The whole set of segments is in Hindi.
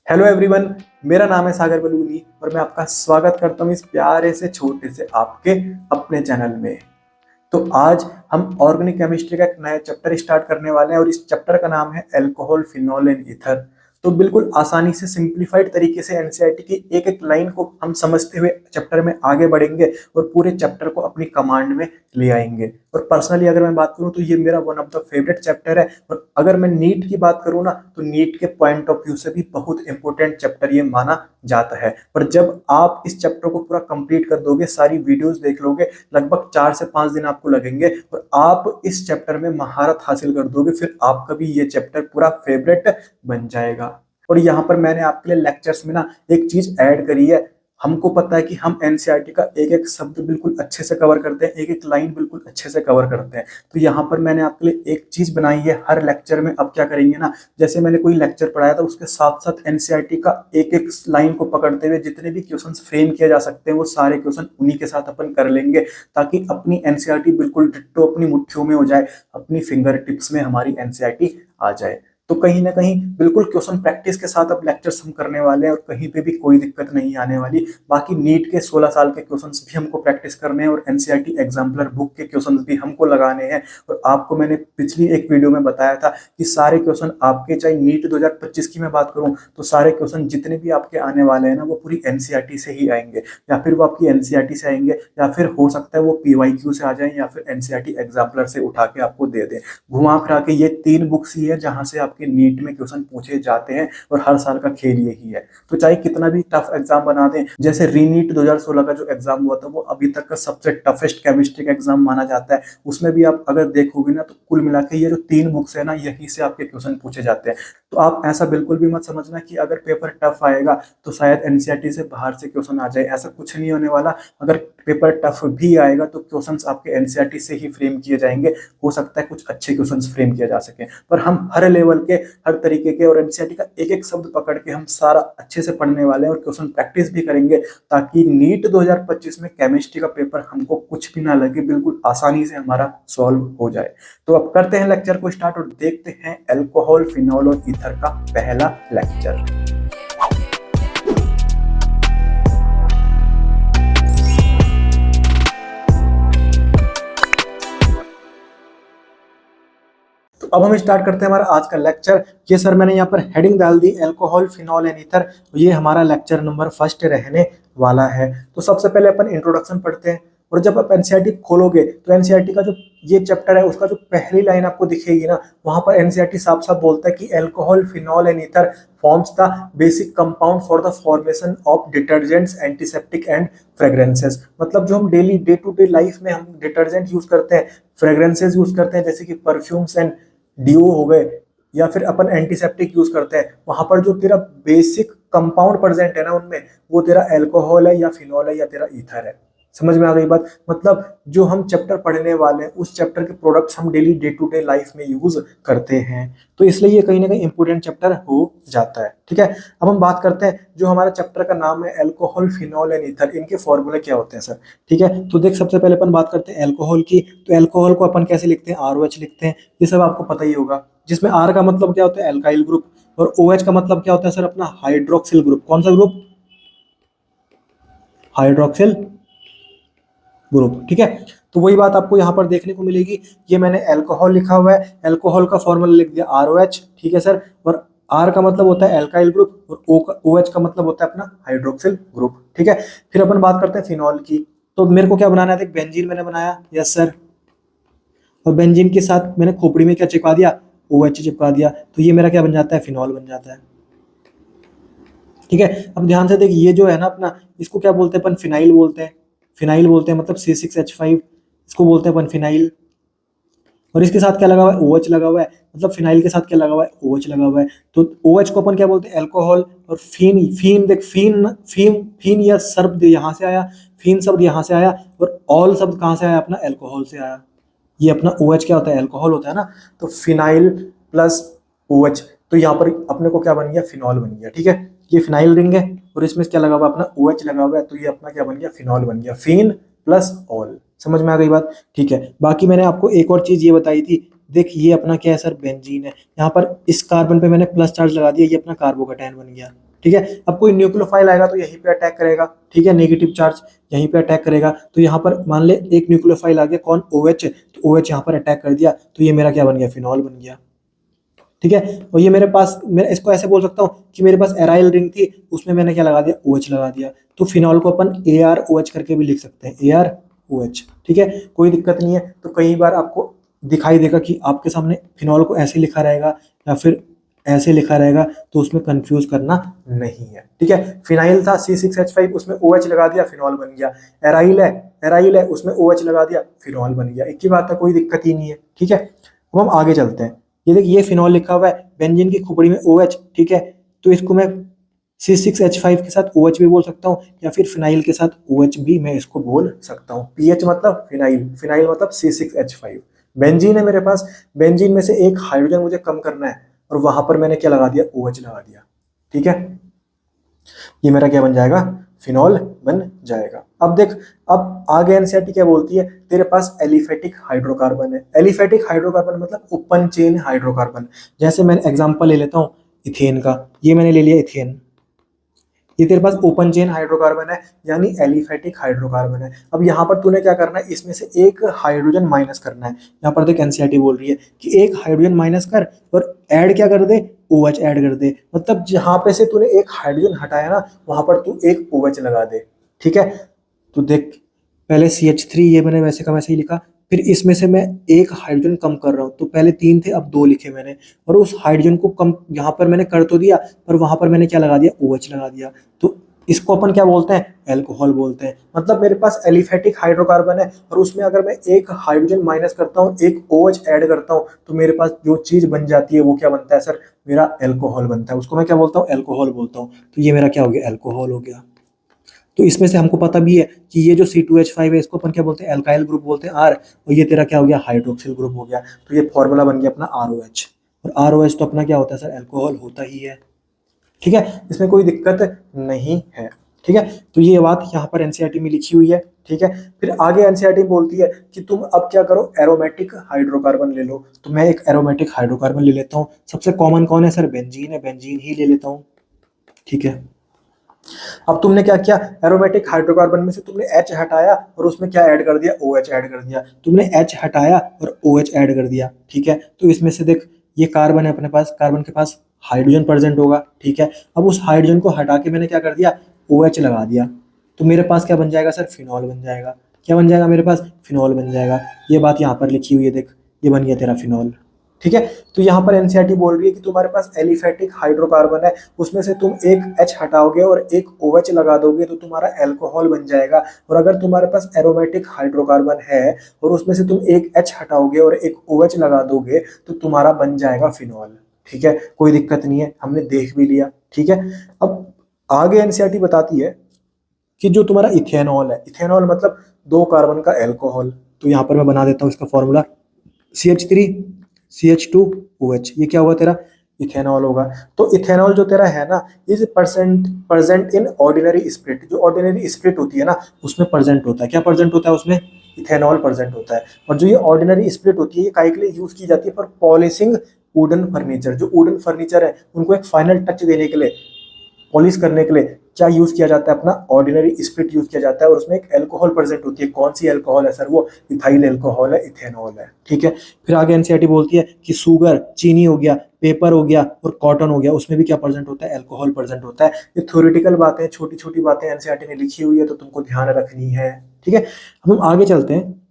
Hello everyone. मेरा नाम है सागर बलूनी और मैं आपका स्वागत करता हूँ इस प्यारे से छोटे से आपके अपने चैनल में। तो आज हम ऑर्गेनिक केमिस्ट्री का एक नया चैप्टर स्टार्ट करने वाले हैं और इस चैप्टर का नाम है अल्कोहल, फिनॉल एंड ईथर। तो बिल्कुल आसानी से सिंप्लीफाइड तरीके से एनसीईआरटी की एक एक लाइन को हम समझते हुए चैप्टर में आगे बढ़ेंगे और पूरे चैप्टर को अपनी कमांड में ले आएंगे। और पर्सनली अगर मैं बात करूं तो ये मेरा one of the favourite chapter है। और अगर मैं नीट की बात करूं ना तो नीट के पॉइंट ऑफ व्यू से भी बहुत इंपॉर्टेंट चैप्टर ये माना जाता है। पर जब आप इस चैप्टर को पूरा कंप्लीट कर दोगे, सारी वीडियोस देख लोगे, लगभग 4 से 5 दिन आपको लगेंगे और आप इस चैप्टर में महारत हासिल कर दोगे, फिर आपका भी ये चैप्टर पूरा फेवरेट बन जाएगा। और यहाँ पर मैंने आपके लिए लेक्चर्स में ना एक चीज ऐड करी है। हमको पता है कि हम एनसीईआरटी का एक एक शब्द बिल्कुल अच्छे से कवर करते हैं, एक एक लाइन बिल्कुल अच्छे से कवर करते हैं। तो यहाँ पर मैंने आपके लिए एक चीज बनाई है हर लेक्चर में। अब क्या करेंगे ना, जैसे मैंने कोई लेक्चर पढ़ाया था उसके साथ साथ एनसीईआरटी का एक एक लाइन को पकड़ते हुए जितने भी क्वेश्चंस फ्रेम किए जा सकते हैं वो सारे क्वेश्चन उन्हीं के साथ अपन कर लेंगे, ताकि अपनी एनसीईआरटी बिल्कुल डिट्टो अपनी मुट्ठियों में हो जाए, अपनी फिंगर टिप्स में हमारी एनसीईआरटी आ जाए। तो कहीं ना कहीं बिल्कुल क्वेश्चन प्रैक्टिस के साथ अब लेक्चर्स हम करने वाले हैं और कहीं पे भी कोई दिक्कत नहीं आने वाली। बाकी नीट के 16 साल के क्वेश्चंस भी हमको प्रैक्टिस करने हैं और एनसीईआरटी एग्जाम्पलर बुक के क्वेश्चंस भी हमको लगाने हैं। और आपको मैंने पिछली एक वीडियो में बताया था कि सारे क्वेश्चन आपके, चाहे नीट 2025 की मैं बात करूं तो सारे क्वेश्चन जितने भी आपके आने वाले हैं ना वो पूरी एनसीईआरटी से ही आएंगे, या फिर वो आपकी एनसीईआरटी से आएंगे, या फिर हो सकता है वो पीवाईक्यू से आ जाए, या फिर एनसीईआरटी एग्जाम्पलर से उठा के आपको दे दें। घुमा फिरा के ये 3 बुक्स ही है जहां से आपके नीट में क्वेश्चन पूछे जाते हैं और हर साल का खेल यही है। तो चाहे कितना भी टफ एग्जाम बना दें, जैसे रीनीट 2016 का जो एग्जाम हुआ था वो अभी तक का सबसे टफेस्ट केमिस्ट्री का एग्जाम माना जाता है, उसमें भी आप अगर देखोगे ना तो कुल मिला के ये जो 3 बुक्स है ना यहीं से आपके क्वेश्चन पूछे जाते हैं। तो आप ऐसा बिल्कुल भी मत समझना कि अगर पेपर टफ आएगा तो शायद एनसीईआरटी से बाहर से क्वेश्चन आ जाए, ऐसा कुछ नहीं होने वाला। अगर पेपर टफ भी आएगा तो क्वेश्चंस आपके एनसीईआरटी से ही फ्रेम किए जाएंगे। हो सकता है कुछ अच्छे क्वेश्चंस फ्रेम किए जा सके, पर हम हर लेवल के, हर तरीके के और एनसीईआरटी का एक एक शब्द पकड़ के हम सारा अच्छे से पढ़ने वाले हैं और क्वेश्चन प्रैक्टिस भी करेंगे, ताकि नीट 2025 में केमिस्ट्री का पेपर हमको कुछ भी ना लगे, बिल्कुल आसानी से हमारा सॉल्व हो जाए। तो अब करते हैं लेक्चर को स्टार्ट और देखते हैं अल्कोहल, फिनॉल और ईथर का पहला लेक्चर। तो अब हम स्टार्ट करते हैं हमारा आज का लेक्चर। ये सर मैंने यहाँ पर हेडिंग डाल दी अल्कोहल, फिनॉल एंड ईथर। ये हमारा लेक्चर नंबर 1 रहने वाला है। तो सबसे पहले अपन इंट्रोडक्शन पढ़ते हैं। और जब आप एनसीईआरटी खोलोगे तो एनसीईआरटी का जो ये चैप्टर है उसका जो पहली लाइन आपको दिखेगी ना, वहां पर एनसीईआरटी साफ साफ बोलता है कि alcohol, phenol and ether forms the basic compound for the formation of detergents, antiseptic and fragrances. मतलब जो हम daily day to day life में हम डिटर्जेंट यूज करते हैं, फ्रेग्रेंसेस यूज करते हैं, जैसे कि परफ्यूम्स एंड डीओ हो गए, या फिर अपन एंटीसेप्टिक यूज करते हैं, वहां पर जो तेरा बेसिक कंपाउंड प्रेजेंट है ना उनमें, वो तेरा अल्कोहल है या फिनॉल है या तेरा ईथर है। समझ में आ गई बात? मतलब जो हम चैप्टर पढ़ने वाले हैं उस चैप्टर के प्रोडक्ट्स हम daily day to day life में यूज करते हैं, तो इसलिए ये कहीं ना कहीं इंपोर्टेंट चैप्टर हो जाता है। ठीक है, अब हम बात करते हैं जो हमारा चैप्टर का नाम है अल्कोहल, फिनॉल एंड ईथर, इनके फॉर्मूले क्या होते हैं सर। ठीक है, तो देख सबसे पहले अपन बात करते हैं अल्कोहल की। तो अल्कोहल को अपन कैसे लिखते हैं, ROH लिखते हैं, ये सब आपको पता ही होगा। जिसमें R का मतलब क्या होता है, एल्काइल ग्रुप, और OH का मतलब क्या होता है सर, अपना हाइड्रोक्सिल ग्रुप। कौन सा ग्रुप? Hydroxyl group. ठीक है, तो वही बात आपको यहाँ पर देखने को मिलेगी। ये मैंने अल्कोहल लिखा हुआ है, अल्कोहल का फॉर्मूला लिख दिया ROH। ठीक है सर, और R का मतलब होता है एल्काइल ग्रुप और OH का मतलब होता है अपना हाइड्रोक्सिल ग्रुप। ठीक है, फिर अपन बात करते हैं फिनॉल की। तो मेरे को क्या बनाना है, देख बेंजीन मैंने बनाया, यस सर, और बेंजीन के साथ मैंने खोपड़ी में क्या चिपका दिया, OH चिपका दिया, तो ये मेरा क्या बन जाता है, फिनॉल बन जाता है। ठीक है, अब ध्यान से देख, ये जो है ना अपना, इसको क्या बोलते हैं अपन, फिनाइल बोलते हैं। फिनाइल बोलते हैं, मतलब C6H5, इसको बोलते हैं अपन फिनाइल। और इसके साथ क्या लगा हुआ है, OH लगा हुआ है, मतलब फिनाइल के साथ क्या लगा हुआ है, OH लगा हुआ है। तो OH को अपन क्या बोलते हैं, अल्कोहल। और फीन, फीन देख, फीन फीन फीन यह शब्द यहाँ से आया, फीन शब्द यहाँ से आया, और ऑल शब्द कहाँ से आया, अपना अल्कोहल से आया। ये अपना OH क्या होता है, अल्कोहल होता है ना। तो फिनाइल प्लस OH, तो यहाँ पर अपने को क्या बन गया, फिनॉल बन गया। ठीक है, ये फिनाइल रिंग है और इसमें क्या लगा हुआ, अपना OH लगा हुआ है, तो ये अपना क्या बन गया, फिनॉल बन गया, फिन प्लस ऑल। समझ में आ गई बात? ठीक है, बाकी मैंने आपको एक और चीज ये बताई थी, देख ये अपना क्या है सर, बेंजीन है। यहाँ पर इस कार्बन पे मैंने प्लस चार्ज लगा दिया, ये अपना कार्बोकेटायन बन गया। ठीक है। अब कोई न्यूक्लियोफाइल आएगा तो यहीं पे अटैक करेगा, ठीक है, नेगेटिव चार्ज यहीं पे अटैक करेगा। तो यहाँ पर मान ले एक न्यूक्लियोफाइल आ गया, कौन, OH, तो OH यहाँ पर अटैक कर दिया, तो ये मेरा क्या बन गया, फिनॉल बन गया, ठीक है। और ये मेरे पास, मैं इसको ऐसे बोल सकता हूँ कि मेरे पास एराइल रिंग थी, उसमें मैंने क्या लगा दिया, OH लगा दिया। तो फिनॉल को अपन ArOH करके भी लिख सकते हैं, ArOH, ठीक है, कोई दिक्कत नहीं है। तो कई बार आपको दिखाई देगा कि आपके सामने फिनॉल को ऐसे लिखा रहेगा या फिर ऐसे लिखा रहेगा, तो उसमें कंफ्यूज करना नहीं है, ठीक है। फिनाइल था C6H5, उसमें OH लगा दिया, फिनॉल बन गया। एराइल है उसमें OH लगा दिया, फिनॉल बन गया, एक ही बात है, कोई दिक्कत ही नहीं है, ठीक है। अब हम आगे चलते हैं। ये देखिए, ये फिनॉल लिखा हुआ है, बेंजीन की खोपड़ी में OH, ठीक है। तो इसको मैं C6H5 के साथ OH भी बोल सकता हूँ, या फिर फिनाइल के साथ OH भी मैं इसको बोल सकता हूँ। PH मतलब फिनाइल, फिनाइल मतलब C6H5। बेंजीन है मेरे पास, बेंजीन में से एक हाइड्रोजन मुझे कम करना है, और वहां पर मैंने क्या लगा दिया, OH लगा दिया, ठीक है। ये मेरा क्या बन जाएगा, फिनॉल बन जाएगा। अब देख, अब आगे एनसीईआरटी क्या बोलती है, तेरे पास एलिफेटिक हाइड्रोकार्बन है। एलिफेटिक हाइड्रोकार्बन मतलब ओपन चेन हाइड्रोकार्बन। जैसे मैं एग्जांपल ले लेता हूँ इथेन का, ये मैंने ले लिया इथेन, ये तेरे पास ओपन चेन हाइड्रोकार्बन है, यानी एलिफेटिक हाइड्रोकार्बन है। अब यहाँ पर तूने क्या करना है, इसमें से एक हाइड्रोजन माइनस करना है। यहाँ पर देख एनसीईआरटी बोल रही है कि एक हाइड्रोजन माइनस कर और ऐड क्या कर दे, OH ऐड कर दे। मतलब जहां पे से तूने एक हाइड्रोजन हटाया ना, वहां पर तू एक OH लगा दे, ठीक है। तो देख, पहले CH3, ये मैंने वैसे का वैसे ही लिखा, फिर इसमें से मैं एक हाइड्रोजन कम कर रहा हूँ, तो पहले 3 थे, अब 2 लिखे मैंने, और उस हाइड्रोजन को कम यहाँ पर मैंने कर तो दिया, पर वहां पर मैंने क्या लगा दिया, OH लगा दिया। तो इसको अपन क्या बोलते हैं, एल्कोहल बोलते हैं। मतलब मेरे पास एलिफेटिक हाइड्रोकार्बन है, और उसमें अगर मैं एक हाइड्रोजन माइनस करता हूँ, एक OH ऐड करता हूँ, तो मेरे पास जो चीज बन जाती है वो क्या बनता है सर, मेरा एल्कोहल बनता है। उसको मैं क्या बोलता हूँ, एल्कोहल बोलता हूँ। तो ये मेरा क्या हो गया, एल्कोहल हो गया। तो इसमें से हमको पता भी है कि ये जो C2H5 है, इसको अपन क्या बोलते हैं, एल्काइल ग्रुप बोलते हैं, R, और ये तेरा क्या हो गया, हाइड्रोक्सिल ग्रुप हो गया। तो ये फॉर्मूला बन गया अपना ROH, और ROH तो अपना क्या होता है सर, एल्कोहल होता ही है, ठीक है। इसमें कोई दिक्कत नहीं है, ठीक है। तो ये बात यहाँ पर एनसीईआरटी में लिखी हुई है, ठीक है। फिर आगे एनसीईआरटी बोलती है कि तुम अब क्या करो, एरोमेटिक हाइड्रोकार्बन ले लो। तो मैं एक एरोमेटिक हाइड्रोकार्बन ले लेता हूँ। सबसे कॉमन कौन है सर, बेंजीन है, बेंजीन ही ले लेता हूँ, ठीक है। अब तुमने क्या किया, एरोमेटिक हाइड्रोकार्बन में से तुमने H हटाया और उसमें क्या ऐड कर दिया, OH ऐड कर दिया। तुमने H हटाया और OH ऐड कर दिया, ठीक है। तो इसमें से देख, ये कार्बन है अपने पास, कार्बन के पास हाइड्रोजन प्रेजेंट होगा, ठीक है। अब उस हाइड्रोजन को हटा के मैंने क्या कर दिया, OH लगा दिया। तो मेरे पास क्या बन जाएगा सर, फिनॉल बन जाएगा। क्या बन जाएगा मेरे पास, फिनॉल बन जाएगा। ये बात यहाँ पर लिखी हुई है, देख, ये बन गया तेरा फिनॉल, ठीक है। तो यहाँ पर एनसीईआरटी बोल रही है कि तुम्हारे पास एलिफेटिक हाइड्रोकार्बन है, उसमें से तुम एक H हटाओगे और एक OH लगा दोगे, तो तुम्हारा एल्कोहल बन जाएगा। और अगर तुम्हारे पास एरोमेटिक हाइड्रोकार्बन है और उसमें से तुम एक H हटाओगे और एक OH लगा दोगे, तो तुम्हारा बन जाएगा फिनॉल, ठीक है। कोई दिक्कत नहीं है, हमने देख भी लिया, ठीक है। अब आगे एनसीईआरटी बताती है कि जो तुम्हारा इथेनॉल है, इथेनॉल मतलब 2 कार्बन का एल्कोहल। तो यहाँ पर मैं बना देता हूँ इसका फॉर्मूला, CH3CH2OH, ये क्या होगा तेरा, इथेनॉल होगा। तो इथेनॉल जो तेरा है ना, is present in ordinary spirit. जो ऑर्डिनरी स्प्रिट होती है ना, उसमें प्रेजेंट होता है, क्या प्रेजेंट होता है उसमें, इथेनॉल प्रेजेंट होता है। और जो ये ऑर्डिनरी स्प्रिट होती है, ये काहे के लिए यूज की जाती है, फॉर पॉलिशिंग वुडन फर्नीचर। जो वुडन फर्नीचर है, उनको एक फाइनल टच देने के लिए, पॉलिश करने के लिए क्या यूज किया जाता है, अपना ऑर्डिनरी स्पिरिट यूज किया जाता है। और उसमें एक अल्कोहल प्रेजेंट होती है। कौन सी अल्कोहल है सर, वो इथाइल अल्कोहल है, इथेनॉल है, ठीक है। फिर आगे एनसीईआरटी बोलती है कि शुगर, चीनी हो गया, पेपर हो गया और कॉटन हो गया, उसमें भी क्या प्रेजेंट होता है, अल्कोहल प्रेजेंट होता है। ये थ्योरेटिकल बातें, छोटी छोटी बातें एनसीईआरटी ने लिखी हुई है, तो तुमको ध्यान रखनी है, ठीक है। अब हम आगे चलते हैं।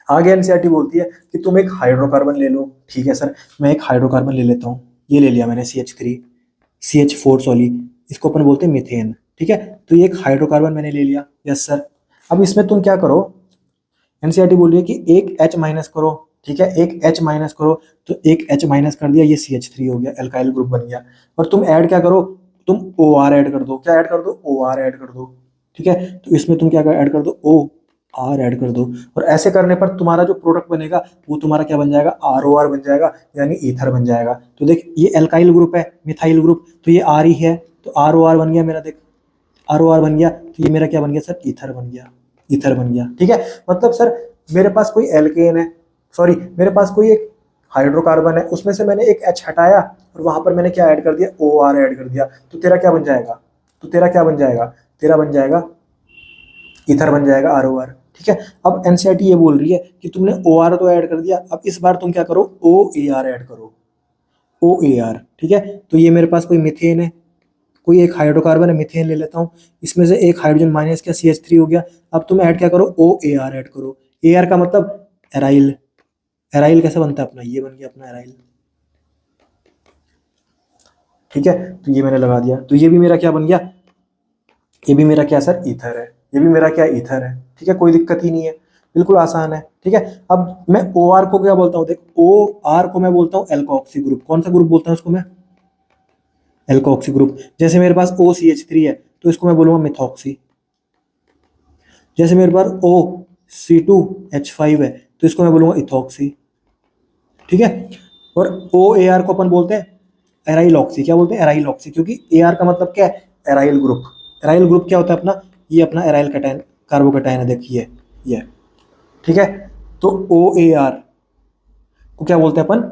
आगे एनसीईआरटी बोलती है कि तुम एक हाइड्रोकार्बन ले लो, ठीक है सर। मैं एक हाइड्रोकार्बन ले लेता हूँ, ये ले लिया मैंने, CH4 सॉरी, इसको अपन बोलते हैं मीथेन, ठीक है। तो ये एक हाइड्रोकार्बन मैंने ले लिया, यस सर। अब इसमें तुम क्या करो, एनसीईआरटी बोल रही है कि एक H माइनस करो, ठीक है, एक H माइनस करो। तो एक H माइनस कर दिया, ये CH3 हो गया, एल्काइल ग्रुप बन गया। और तुम ऐड क्या करो, तुम OR ऐड कर दो। क्या ऐड कर दो, OR ऐड कर दो, ठीक है। तो इसमें तुम क्या ऐड कर दो, OR ऐड कर दो। और ऐसे करने पर तुम्हारा जो प्रोडक्ट बनेगा, वो तुम्हारा क्या बन जाएगा, ROR बन जाएगा, यानी ईथर बन जाएगा। तो देख, ये एल्काइल ग्रुप है, मिथाइल ग्रुप, तो ये R ही है, तो ROR बन गया मेरा, देख ROR बन गया। तो ये मेरा क्या बन गया सर, ईथर बन गया, ईथर बन गया, ठीक है। मतलब सर, मेरे पास कोई एल्केन है, सॉरी, मेरे पास कोई एक हाइड्रोकार्बन है, उसमें से मैंने एक H हटाया और वहां पर मैंने क्या ऐड कर दिया, OR ऐड कर दिया, तो तेरा क्या बन जाएगा, तो तेरा क्या बन जाएगा, तेरा बन जाएगा ईथर बन जाएगा ROR। ठीक है, अब एनसीईआरटी ये बोल रही है कि तुमने OR तो ऐड कर दिया, अब इस बार तुम क्या करो, OAR ऐड करो, OAR। ठीक है, तो ये मेरे पास कोई मिथेन है, कोई एक हाइड्रोकार्बन है, मिथेन ले लेता हूँ, इसमें से एक हाइड्रोजन माइनस का CH3 हो गया। अब तुम ऐड क्या करो, OAR ऐड करो। AR का मतलब एराइल। एराइल कैसे बनता है अपना, ये बन गया अपना एराइल। ठीक है, तो ये मैंने लगा दिया, तो ये भी मेरा क्या बन गया, ये भी मेरा क्या सर, ईथर है, ये भी मेरा क्या, ईथर है। ठीक है, कोई दिक्कत ही नहीं है, बिल्कुल आसान है। ठीक है, अब मैं OR को क्या बोलता हूँ, देख OR को मैं बोलता हूँ एल्कोक्सी ग्रुप। कौन सा ग्रुप बोलता हूँ उसको मैं, एल्कोक्सी ग्रुप। जैसे मेरे पास OCH3 है तो इसको मैं बोलूंगा मिथॉक्सी। जैसे मेरे पास OC2H5 है तो इसको मैं बोलूंगा इथॉक्सी। ठीक है, और OAR को अपन बोलते हैं एराइलॉक्सी। क्या बोलते हैं, एराइलॉक्सी, क्योंकि AR का मतलब क्या है, एराइल ग्रुप। एराइल ग्रुप क्या होता है अपना, ये अपना एराइल कैटायन, कार्बोकैटायन है, देखिए ये। ठीक है, तो OAR को क्या बोलते हैं अपन,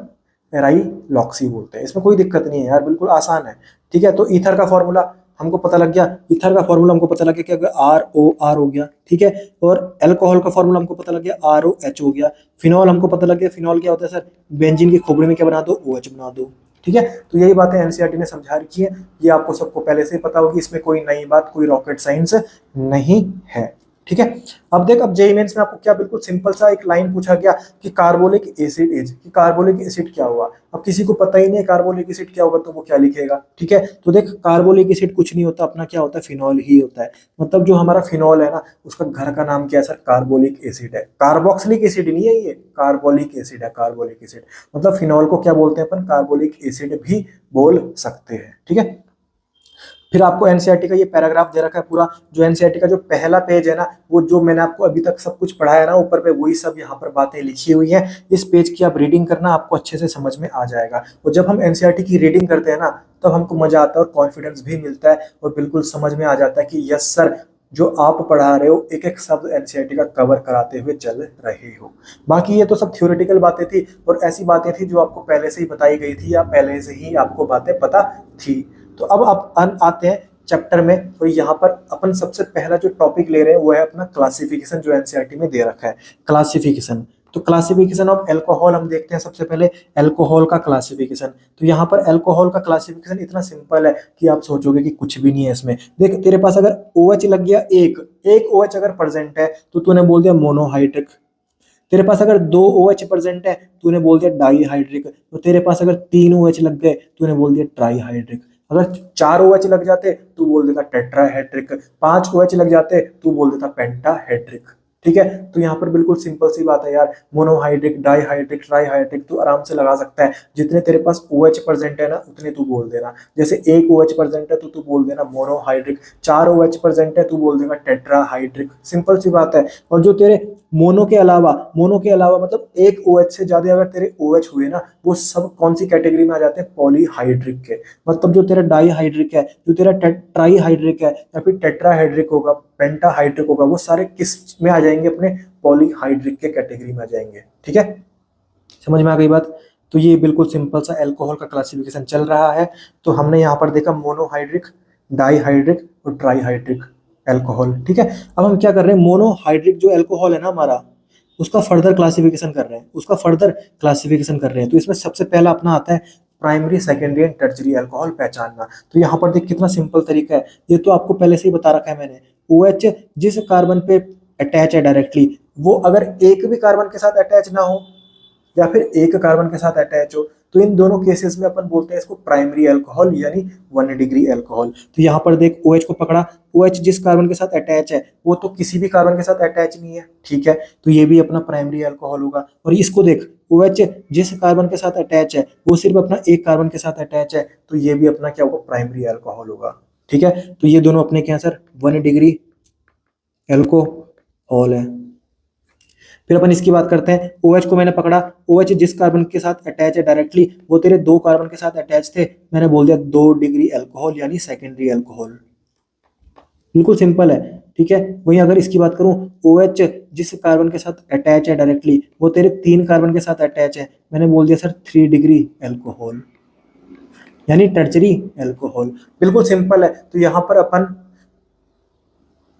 एराइलॉक्सी बोलते हैं। इसमें कोई दिक्कत नहीं है यार, बिल्कुल आसान है। ठीक है, तो ईथर का फॉर्मूला हमको पता लग गया, ईथर का फॉर्मूला हमको पता लग गया, क्या हो गया, ROR हो गया। ठीक है, और अल्कोहल का फॉर्मूला हमको पता लग गया, ROH हो गया। फिनॉल हमको पता लग गया, फिनॉल क्या होता है सर, बेंजीन की खोपड़ी में क्या बना दो, OH बना दो। ठीक है, तो यही बातें एनसीईआरटी ने समझा रखी है, ये आपको सबको पहले से ही पता होगी, इसमें कोई नई बात, कोई रॉकेट साइंस नहीं है। ठीक है, अब देख, अब जेईई मेंस में आपको क्या बिल्कुल सिंपल सा एक लाइन पूछा गया कि कार्बोलिक एसिड इज, कि कार्बोलिक एसिड क्या हुआ। अब किसी को पता ही नहीं है कार्बोलिक एसिड क्या होगा, तो वो क्या लिखेगा। ठीक है, तो देख कार्बोलिक एसिड कुछ नहीं होता, अपना क्या होता है, फिनॉल ही होता है। मतलब जो हमारा फिनॉल है ना, उसका घर का नाम क्या है सर, कार्बोलिक एसिड है। कार्बोक्सिलिक एसिड नहीं है ये, कार्बोलिक एसिड है, कार्बोलिक एसिड। मतलब फिनॉल को क्या बोलते हैं अपन, कार्बोलिक एसिड भी बोल सकते हैं। ठीक है, फिर आपको एनसीईआरटी का ये पैराग्राफ दे रखा है पूरा, जो एनसीईआरटी का जो पहला पेज है ना, वो जो मैंने आपको अभी तक सब कुछ पढ़ाया ना ऊपर पे, वही सब यहाँ पर बातें लिखी हुई है। इस पेज की आप रीडिंग करना, आपको अच्छे से समझ में आ जाएगा। और जब हम एनसीईआरटी की रीडिंग करते हैं ना, तब हमको मजा आता है और कॉन्फिडेंस भी मिलता है, और बिल्कुल समझ में आ जाता है कि यस सर, जो आप पढ़ा रहे हो एक एक शब्द एनसीईआरटी का कवर कराते हुए चल रहे हो। बाकी ये तो सब थ्योरेटिकल बातें थी, और ऐसी बातें थी जो आपको पहले से ही बताई गई थी, या पहले से ही आपको बातें पता थी। तो अब आप आते हैं चैप्टर में, और यहाँ पर अपन सबसे पहला जो टॉपिक ले रहे हैं वो है अपना क्लासिफिकेशन, जो एनसीईआरटी में दे रखा है, क्लासिफिकेशन। तो क्लासिफिकेशन ऑफ अल्कोहल हम देखते हैं सबसे पहले, अल्कोहल का क्लासिफिकेशन। तो यहाँ पर अल्कोहल का क्लासिफिकेशन इतना सिंपल है कि आप सोचोगे कि कुछ भी नहीं है इसमें। देख, तेरे पास अगर OH लग गया, एक एक OH अगर प्रेजेंट है तो तूने बोल दिया मोनोहाइड्रिक। तेरे पास अगर 2 OH प्रेजेंट है, तूने बोल दिया डाईहाइड्रिक। तो तेरे पास अगर 3 OH लग गए, तूने बोल दिया ट्राईहाइड्रिक। अगर 4 OH लग जाते, तू बोल देता टेट्राहेड्रिक। 5 OH लग जाते, तू बोल देता पेंटाहेड्रिक। ठीक है, तो यहाँ पर बिल्कुल सिंपल सी बात है यार, मोनोहाइड्रिक, डाईहाइड्रिक, ट्राईहाइड्रिक तू आराम से लगा सकता है। जितने तेरे पास OH प्रेजेंट है ना, उतने तू बोल देना। जैसे 1 OH प्रेजेंट है तो तू बोल देना मोनोहाइड्रिक, 4 OH प्रेजेंट है तू बोल देगा टेट्राहाइड्रिक। सिंपल सी बात है। और जो तेरे मोनो के अलावा मतलब एक OH से ज्यादा अगर तेरे OH हुए ना, वो सब कौन सी कैटेगरी में आ जाते हैं, पॉलीहाइड्रिक के। मतलब जो तेरा डाईहाइड्रिक है, जो तेरा ट्राईहाइड्रिक है, या फिर टेट्राहाइड्रिक होगा, पेंटाहाइड्रिक होगा, वो सारे किस में आ जाएंगे, अपने पॉलीहाइड्रिक के कैटेगरी में आ जाएंगे। ठीक है, समझ में आ गई बात। तो ये बिल्कुल सिंपल सा अल्कोहल का क्लासिफिकेशन चल रहा है। तो हमने यहाँ पर देखा मोनोहाइड्रिक, डाईहाइड्रिक और ट्राईहाइड्रिक अल्कोहल। ठीक है, अब हम क्या कर रहे हैं, मोनोहाइड्रिक जो अल्कोहल है ना हमारा, उसका फर्दर क्लासिफिकेशन कर रहे हैं, उसका फर्दर क्लासिफिकेशन कर रहे हैं। तो इसमें सबसे पहला अपना आता है primary, secondary and tertiary alcohol पहचानना। तो यहाँ पर देख कितना सिंपल तरीका है, ये तो आपको पहले से ही बता रखा है मैंने। OH जिस कार्बन पे अटैच है डायरेक्टली, वो अगर एक भी कार्बन के साथ अटैच ना हो, या फिर एक कार्बन के साथ अटैच हो, तो इन दोनों केसेस में अपन बोलते हैं इसको प्राइमरी अल्कोहल, यानी 1 डिग्री अल्कोहल। तो यहाँ पर देख OH को पकड़ा, OH जिस कार्बन के साथ अटैच है, वो तो किसी भी कार्बन के साथ अटैच नहीं है। ठीक है, तो ये भी अपना प्राइमरी अल्कोहल होगा। और इसको देख, OH जिस कार्बन के साथ अटैच है, वो सिर्फ अपना एक कार्बन के साथ अटैच है, तो ये भी अपना क्या होगा, प्राइमरी अल्कोहल होगा। ठीक है, तो ये दोनों अपने क्या है सर, 1 डिग्री अल्कोहल है। फिर अपन इसकी बात करते हैं, OH को मैंने पकड़ा, OH जिस कार्बन के साथ अटैच है डायरेक्टली, वो तेरे 2 कार्बन के साथ अटैच थे, मैंने बोल दिया 2 डिग्री अल्कोहल, यानी सेकेंडरी अल्कोहल। बिल्कुल सिंपल है। ठीक है, वहीं अगर इसकी बात करूं, OH जिस कार्बन के साथ अटैच है डायरेक्टली, वो तेरे 3 कार्बन के साथ अटैच है, मैंने बोल दिया सर 3 डिग्री एल्कोहल, यानी टर्चरी एल्कोहल। बिल्कुल सिंपल है। तो यहाँ पर अपन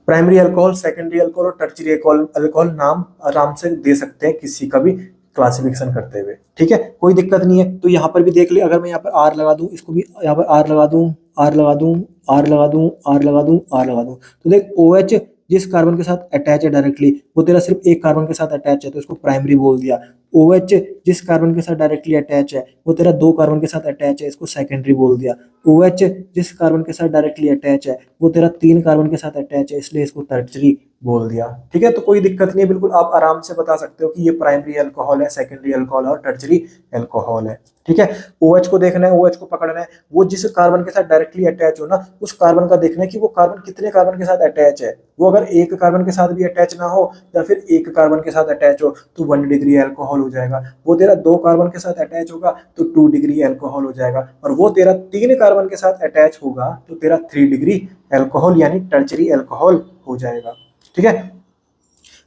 प्राइमरी अल्कोहल, सेकेंडरी अल्कोहल और टर्चरी अल्कोहल अल्कोहल नाम आराम से दे सकते हैं किसी का भी क्लासिफिकेशन करते हुए। ठीक है, कोई दिक्कत नहीं है। तो यहाँ पर भी देख ले, अगर मैं यहाँ पर आर लगा दूं, इसको भी यहाँ पर आर लगा दूं, आर लगा दूं, आर लगा दूं, आर लगा दूं, आर लगा दूं, तो देख OH जिस कार्बन के साथ अटैच है डायरेक्टली, वो तेरा सिर्फ एक कार्बन के साथ अटैच है, तो इसको प्राइमरी बोल दिया। OH जिस कार्बन के साथ डायरेक्टली अटैच है, वो तेरा 2 कार्बन के साथ अटैच है, इसको सेकेंडरी बोल दिया। OH जिस कार्बन के साथ डायरेक्टली अटैच है, वो तेरा 3 कार्बन के साथ अटैच है, इसलिए इसको टर्चरी बोल दिया। ठीक है, तो कोई दिक्कत नहीं है, बिल्कुल आप आराम से बता सकते हो कि ये प्राइमरी अल्कोहल है, सेकेंडरी अल्कोहल और टर्चरी अल्कोहल है। ठीक है, OH को देखना है, OH को पकड़ना है, वो जिस कार्बन के साथ डायरेक्टली अटैच हो ना, उस कार्बन का देखना है कि वो कार्बन कितने कार्बन के साथ अटैच है। वो अगर एक कार्बन के साथ भी अटैच ना हो या फिर एक कार्बन के साथ अटैच हो तो 1 डिग्री अल्कोहल हो जाएगा। वो तेरा 2 कार्बन के साथ अटैच होगा तो 2 डिग्री अल्कोहल हो जाएगा, और वो तेरा 3 कार्बन के साथ अटैच होगा तो तेरा 3 डिग्री अल्कोहल यानी टर्चरी अल्कोहल हो जाएगा। ठीक है,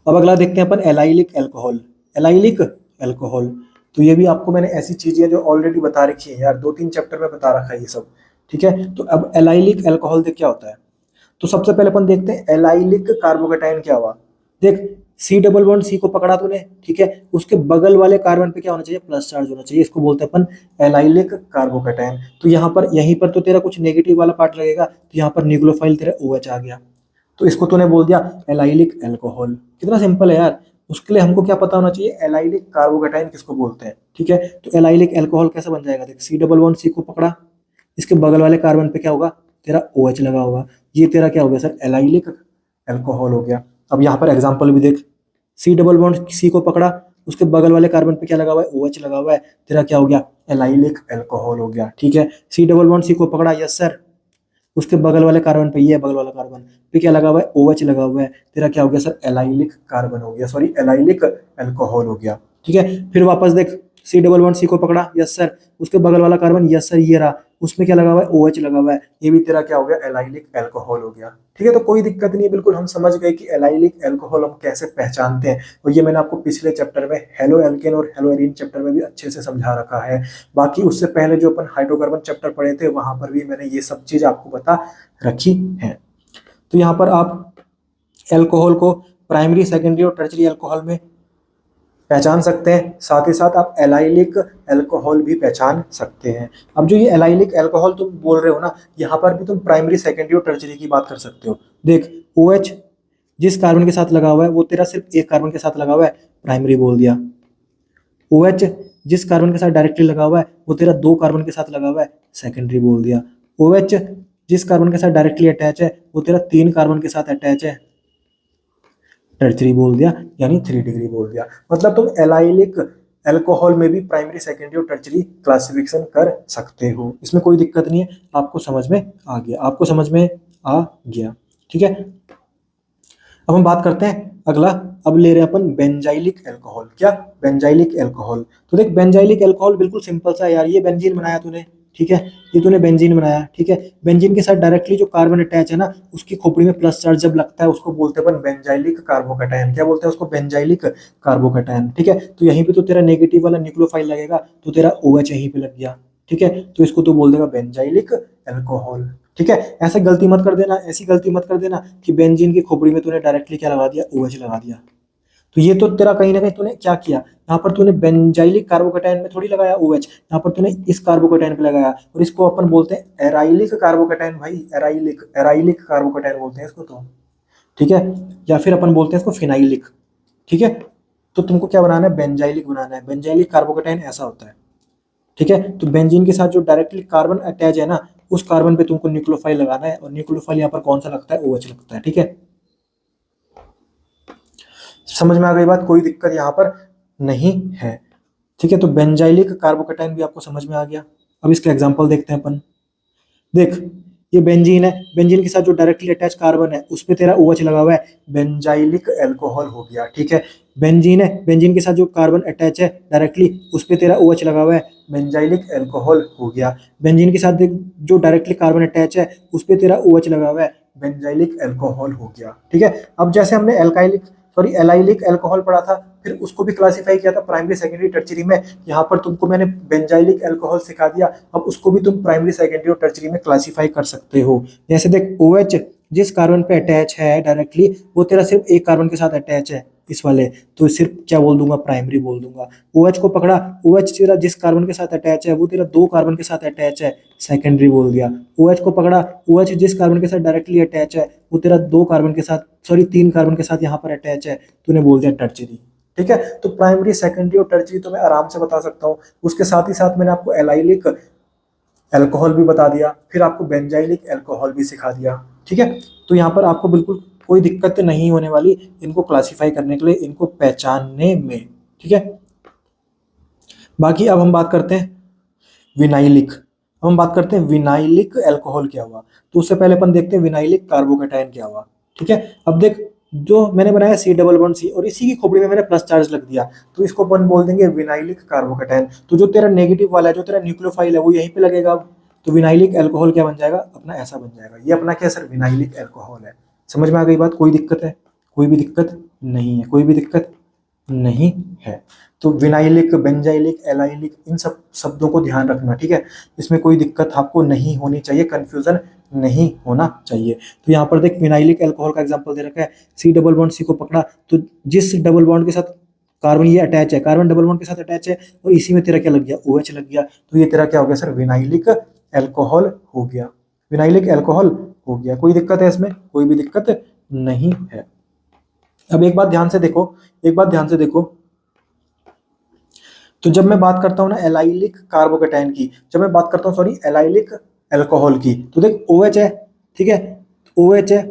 अब अगला देखते हैं अपन एलाइलिक अल्कोहल। एलाइलिक अल्कोहल, तो ये भी आपको मैंने ऐसी चीजें जो ऑलरेडी बता रखी है यार, 2-3 चैप्टर में बता रखा है ये सब। ठीक है, तो अब एलाइलिक अल्कोहल देख क्या होता है। तो सबसे पहले अपन देखते हैं एलाइलिक कार्बोकेटाइन क्या हुआ। देख, C डबल बॉन्ड C को पकड़ा तूने, ठीक है, उसके बगल वाले कार्बन पे क्या होना चाहिए, प्लस चार्ज होना चाहिए, इसको बोलते हैं अपन एलाइलिक कार्बोकेटाइन। तो यहाँ पर, यहीं पर तो तेरा कुछ नेगेटिव वाला पार्ट लगेगा, तो यहाँ पर न्यूक्लियोफाइल तेरा OH आ गया, तो इसको तूने बोल दिया एलाइलिक अल्कोहल। कितना सिंपल है यार। उसके लिए हमको क्या पता होना चाहिए, एलाइलिक कार्बोकेटाइन किसको बोलते हैं। ठीक है, तो एलाइलिक अल्कोहल कैसे बन जाएगा, देख C डबल बॉन्ड C को पकड़ा, इसके बगल वाले कार्बन पे क्या होगा, तेरा OH लगा होगा, ये तेरा क्या हो गया सर, एलाइलिक अल्कोहल हो गया। अब यहाँ पर एग्जाम्पल भी देख, C डबल बॉन्ड C को पकड़ा, उसके बगल वाले कार्बन पे क्या लगा हुआ है, OH लगा हुआ है, तेरा क्या हो गया, एलाइलिक अल्कोहल हो गया। ठीक है, C डबल बॉन्ड C को पकड़ा, यस सर, उसके बगल वाले कार्बन पे, ये है बगल वाला कार्बन पे क्या लगा हुआ है, OH लगा हुआ है, तेरा क्या हो गया सर, एलाइलिक कार्बन हो गया, सॉरी एलाइलिक अल्कोहल हो गया। ठीक है, फिर वापस देख, C डबल बॉन्ड C को पकड़ा, यस सर, उसके बगल वाला कार्बन, यस सर, ये रहा, उसमें क्या लगा हुआ है, OH लगा हुआ है, ये भी तेरा क्या हो गया, एलाइलिक अल्कोहल हो गया। ठीक है, तो कोई दिक्कत नहीं है, बिल्कुल हम समझ गए कि एलाइलिक अल्कोहल हम कैसे पहचानते हैं, और ये मैंने आपको पिछले चैप्टर में हेलो एल्केन और हेलो एरीन चैप्टर में भी अच्छे से समझा रखा है। बाकी उससे पहले जो अपन हाइड्रोकार्बन चैप्टर पढ़े थे, वहां पर भी मैंने ये सब चीज आपको बता रखी है। तो यहाँ पर आप एल्कोहल को प्राइमरी, सेकेंडरी और टर्चरी अल्कोहल में पहचान सकते हैं, साथ ही साथ आप एलाइलिक अल्कोहल भी पहचान सकते हैं। अब जो ये एलाइलिक अल्कोहल तुम बोल रहे हो ना, यहाँ पर भी तुम प्राइमरी, सेकेंडरी और टर्चरी की बात कर सकते हो। देख, OH जिस कार्बन के साथ लगा हुआ है, वो तेरा सिर्फ एक कार्बन के साथ लगा हुआ है, प्राइमरी बोल दिया। OH जिस कार्बन के साथ डायरेक्टली लगा हुआ है, वो तेरा 2 कार्बन के साथ लगा हुआ है, सेकेंडरी बोल दिया। OH जिस कार्बन के साथ डायरेक्टली अटैच है, वो तेरा 3 कार्बन के साथ अटैच है, टर्चरी बोल दिया, यानी 3 डिग्री बोल दिया। मतलब तुम एलाइलिक अल्कोहल में भी प्राइमरी, सेकेंडरी और टर्चरी क्लासिफिकेशन कर सकते हो, इसमें कोई दिक्कत नहीं है। आपको समझ में आ गया, आपको समझ में आ गया। ठीक है, अब हम बात करते हैं अगला। अब ले रहे हैं अपन बेंजाइलिक अल्कोहल। क्या, बेंजाइलिक अल्कोहल। तो देख, बेंजाइलिक अल्कोहल बिल्कुल सिंपल सा है यार, ये बेंजीन बनाया तूने, ठीक है, ये तूने बेंजीन बनाया, ठीक है, बेंजीन के साथ डायरेक्टली जो कार्बन अटैच है ना, उसकी खोपड़ी में प्लस चार्ज जब लगता है, उसको बोलते हैं अपन बेंजाइलिक कार्बोकेटायन। क्या बोलते हैं उसको, बेंजाइलिक कार्बोकेटायन। ठीक है, तो यहीं पे तो तेरा नेगेटिव वाला न्यूक्लियोफाइल लगेगा, तो तेरा OH यहीं पे लग गया। ठीक है, तो इसको तो बोल देगा बेंजाइलिक अल्कोहल। ठीक है, ऐसे गलती मत कर देना, ऐसी गलती मत कर देना कि बेंजीन की खोपड़ी में तूने डायरेक्टली क्या लगा दिया, OH लगा दिया। तो ये तो तेरा कहीं ना कहीं तूने क्या किया, यहाँ पर तूने बेंजाइलिक कार्बोकेटायन में थोड़ी लगाया OH, यहाँ पर तूने इस कार्बोकेटायन पे लगाया, और इसको अपन बोलते हैं एराइलिक कार्बोकेटायन। भाई एराइलिक, एराइलिक कार्बोकेटायन बोलते हैं इसको तो। ठीक है, या फिर अपन बोलते हैं इसको फिनाइलिक। ठीक है, तो तुमको क्या बनाना है, बेंजाइलिक बनाना है। बेंजाइलिक कार्बोकेटायन ऐसा होता है। ठीक है, तो बेंजीन के साथ जो डायरेक्टली कार्बन अटैच है ना, उस कार्बन पे तुमको न्यूक्लियोफाइल लगाना है, और न्यूक्लियोफाइल यहाँ पर कौन सा लगता है, OH लगता है। ठीक है, समझ में आ गई बात, कोई दिक्कत यहाँ पर नहीं है। ठीक है, तो बेंजाइलिक कार्बोकेटाइन भी आपको समझ में आ गया। अब इसका एग्जांपल देखते हैं अपन। देख, ये बेंजीन है, बेंजीन के साथ जो डायरेक्टली अटैच कार्बन है, उस पे तेरा OH लगा हुआ है, बेंजाइलिक अल्कोहल हो गया। ठीक है, बेंजीन है, बेंजीन के साथ जो कार्बन अटैच है डायरेक्टली, उस पे तेरा OH लगा हुआ है, बेंजाइलिक अल्कोहल हो गया। बेंजीन के साथ जो डायरेक्टली कार्बन अटैच है, उस पे तेरा OH लगा हुआ है, बेंजाइलिक अल्कोहल हो गया। ठीक है, अब जैसे हमने एलाइलिक अल्कोहल पढ़ा था, फिर उसको भी क्लासिफाई किया था प्राइमरी सेकेंडरी टर्चरी में। यहाँ पर तुमको मैंने बेंजाइलिक अल्कोहल सिखा दिया, अब उसको भी तुम प्राइमरी सेकेंडरी और टर्चरी में क्लासिफाई कर सकते हो। जैसे देख, OH जिस कार्बन पे अटैच है डायरेक्टली, वो तेरा सिर्फ एक कार्बन के साथ अटैच है, इस वाले, तो सिर्फ क्या बोल दूंगा, प्राइमरी बोल दूंगा। OH को पकड़ा, OH तेरा जिस कार्बन के साथ अटैच है वो तेरा दो कार्बन के साथ अटैच है, सेकेंडरी बोल दिया। OH को पकड़ा, OH जिस कार्बन के साथ डायरेक्टली अटैच है वो तेरा दो कार्बन के साथ, सॉरी तीन कार्बन के साथ यहाँ पर अटैच है, तूने बोल दिया टर्चरी। ठीक है, तो प्राइमरी सेकेंडरी और टर्चरी तो मैं आराम से बता सकता हूँ। उसके साथ ही साथ मैंने आपको एलाइलिक अल्कोहल भी बता दिया, फिर आपको बेंजाइलिक अल्कोहल भी सिखा दिया। ठीक है, तो यहाँ पर आपको बिल्कुल कोई दिक्कत नहीं होने वाली इनको क्लासिफाई करने के लिए, इनको पहचानने में। ठीक है, बाकी अब हम बात करते हैं विनाइलिक। अब हम बात करते हैं विनाइलिक अल्कोहल क्या हुआ। तो उससे पहले अपन देखते हैं विनाइलिक कार्बोकेटाइन क्या हुआ। ठीक है, अब देख, जो मैंने बनाया C+C और इसी की खोपड़ी में मैंने प्लस चार्ज लग दिया, तो इसको अपन बोल देंगे विनाइलिक कार्बोकेटाइन। तो जो तेरा नेगेटिव वाला है, जो तेरा न्यूक्लियोफाइल है, वो यहीं पे लगेगा। तो विनाइलिक अल्कोहल क्या बन जाएगा अपना, ऐसा बन जाएगा। ये अपना क्या सर, विनाइलिक अल्कोहल है। समझ में आ गई बात? कोई दिक्कत है? कोई भी दिक्कत नहीं है, कोई भी दिक्कत नहीं है। तो विनाइलिक, बेंजाइलिक, एलाइलिक, इन सब शब्दों को ध्यान रखना। ठीक है, इसमें कोई दिक्कत आपको नहीं होनी चाहिए, कंफ्यूजन नहीं होना चाहिए। तो यहाँ पर देख, विनाइलिक अल्कोहल का एग्जांपल दे रखा है, C को पकड़ा, तो जिस डबल बॉन्ड के साथ कार्बन ये अटैच है, कार्बन डबल बॉन्ड के साथ अटैच है, और इसी में तेरा क्या लग गया, OH लग गया, तो ये तेरा क्या हो गया सर, विनाइलिक अल्कोहल हो गया। विनाइलिक अल्कोहल हो गया। कोई दिक्कत है इसमें? कोई भी दिक्कत नहीं है। अब एक बात ध्यान से देखो, एक बात ध्यान से देखो, तो जब मैं बात करता हूं ना एलाइलिक कार्बोकेटाइन की, जब मैं बात करता हूं, सॉरी, एलाइलिक अल्कोहल की, तो देख OH है, ठीक है, OH है,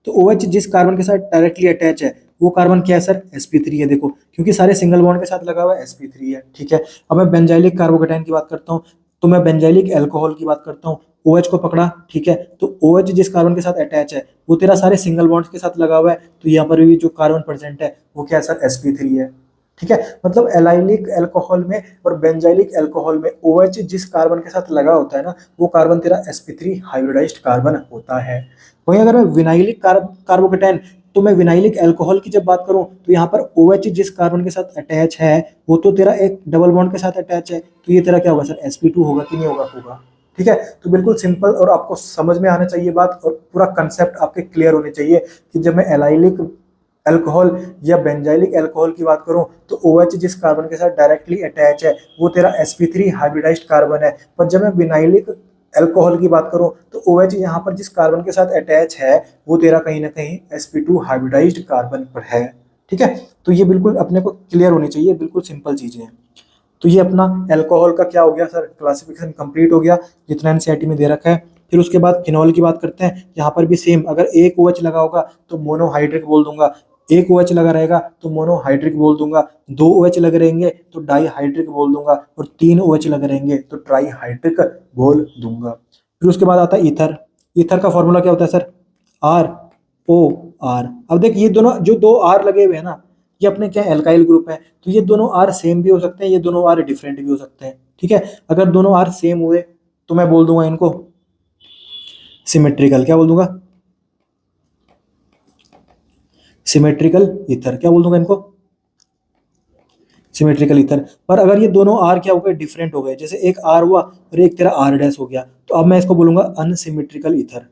तो OH जिस कार्बन के साथ डायरेक्टली अटैच है वो कार्बन क्या है सर, sp3 है। देखो, क्योंकि सारे सिंगल बॉन्ड के साथ लगा हुआ है, sp3 है। ठीक है, अब मैं बेंजाइलिक कार्बोकेटाइन की बात करता हूँ, तो मैं बेंजाइलिक अल्कोहल की बात करता हूँ। OH को पकड़ा, ठीक है, तो OH जिस कार्बन के साथ अटैच है वो तेरा सारे सिंगल बॉन्ड्स के साथ लगा हुआ है, तो यहाँ पर भी जो कार्बन प्रेजेंट है वो क्या है सर, sp3 है। ठीक है, मतलब एलाइलिक अल्कोहल में और बेंजाइलिक अल्कोहल में OH जिस कार्बन के साथ लगा होता है ना, वो कार्बन तेरा sp3 हाइब्रिडाइज्ड कार्बन होता है। वहीं अगर मैं विनाइलिक कार्बोकेटाइन, तो मैं विनाइलिक अल्कोहल की जब बात करूं, तो यहाँ पर OH जिस कार्बन के साथ अटैच है वो तो तेरा एक डबल बॉन्ड के साथ अटैच है, तो ये तेरा क्या होगा सर, sp2 होगा कि नहीं होगा? होगा। ठीक है, तो बिल्कुल सिंपल, और आपको समझ में आना चाहिए बात, और पूरा कंसेप्ट आपके क्लियर होने चाहिए कि जब मैं एलाइलिक अल्कोहल या बेंजाइलिक अल्कोहल की बात करूं, तो OH जिस कार्बन के साथ डायरेक्टली अटैच है वो तेरा sp3 हाइब्रिडाइज्ड कार्बन है। पर जब मैं विनाइलिक अल्कोहल की बात करूं, तो OH यहाँ पर जिस कार्बन के साथ अटैच है वो तेरा कहीं ना कहीं sp2 हाइब्रिडाइज्ड कार्बन पर है। ठीक है, तो ये बिल्कुल अपने को क्लियर होनी चाहिए, बिल्कुल सिंपल चीजें हैं। तो ये अपना अल्कोहल का क्या हो गया सर, क्लासिफिकेशन कंप्लीट हो गया, जितना एनसीईआरटी में दे रखा है। फिर उसके बाद फिनॉल की बात करते हैं। यहाँ पर भी सेम, अगर एक OH लगा होगा तो मोनोहाइड्रिक बोल दूंगा, एक OH लगा रहेगा तो मोनोहाइड्रिक बोल दूंगा, दो OH लगे रहेंगे तो डाईहाइड्रिक बोल दूंगा, और तीन OH लगे रहेंगे तो ट्राईहाइड्रिक बोल दूंगा। फिर उसके बाद आता है ईथर। ईथर का फॉर्मूला क्या होता है सर, ROR। अब देख, ये दोनों जो दो R लगे हुए हैं ना, ये अपने क्या एल्काइल ग्रुप है, तो ये दोनों R सेम भी हो सकते हैं, ये दोनों R डिफरेंट भी हो सकते हैं। ठीक है, अगर दोनों R सेम हुए तो मैं बोल दूंगा इनको सिमेट्रिकल। क्या बोल दूंगा, सिमेट्रिकल ईथर। क्या बोल दूंगा इनको, सिमेट्रिकल ईथर। पर अगर ये दोनों R क्या हो गए, डिफरेंट हो गए, जैसे एक R हुआ और एक तेरा R डैश हो गया, तो अब मैं इसको बोलूंगा अनसिमेट्रिकल ईथर।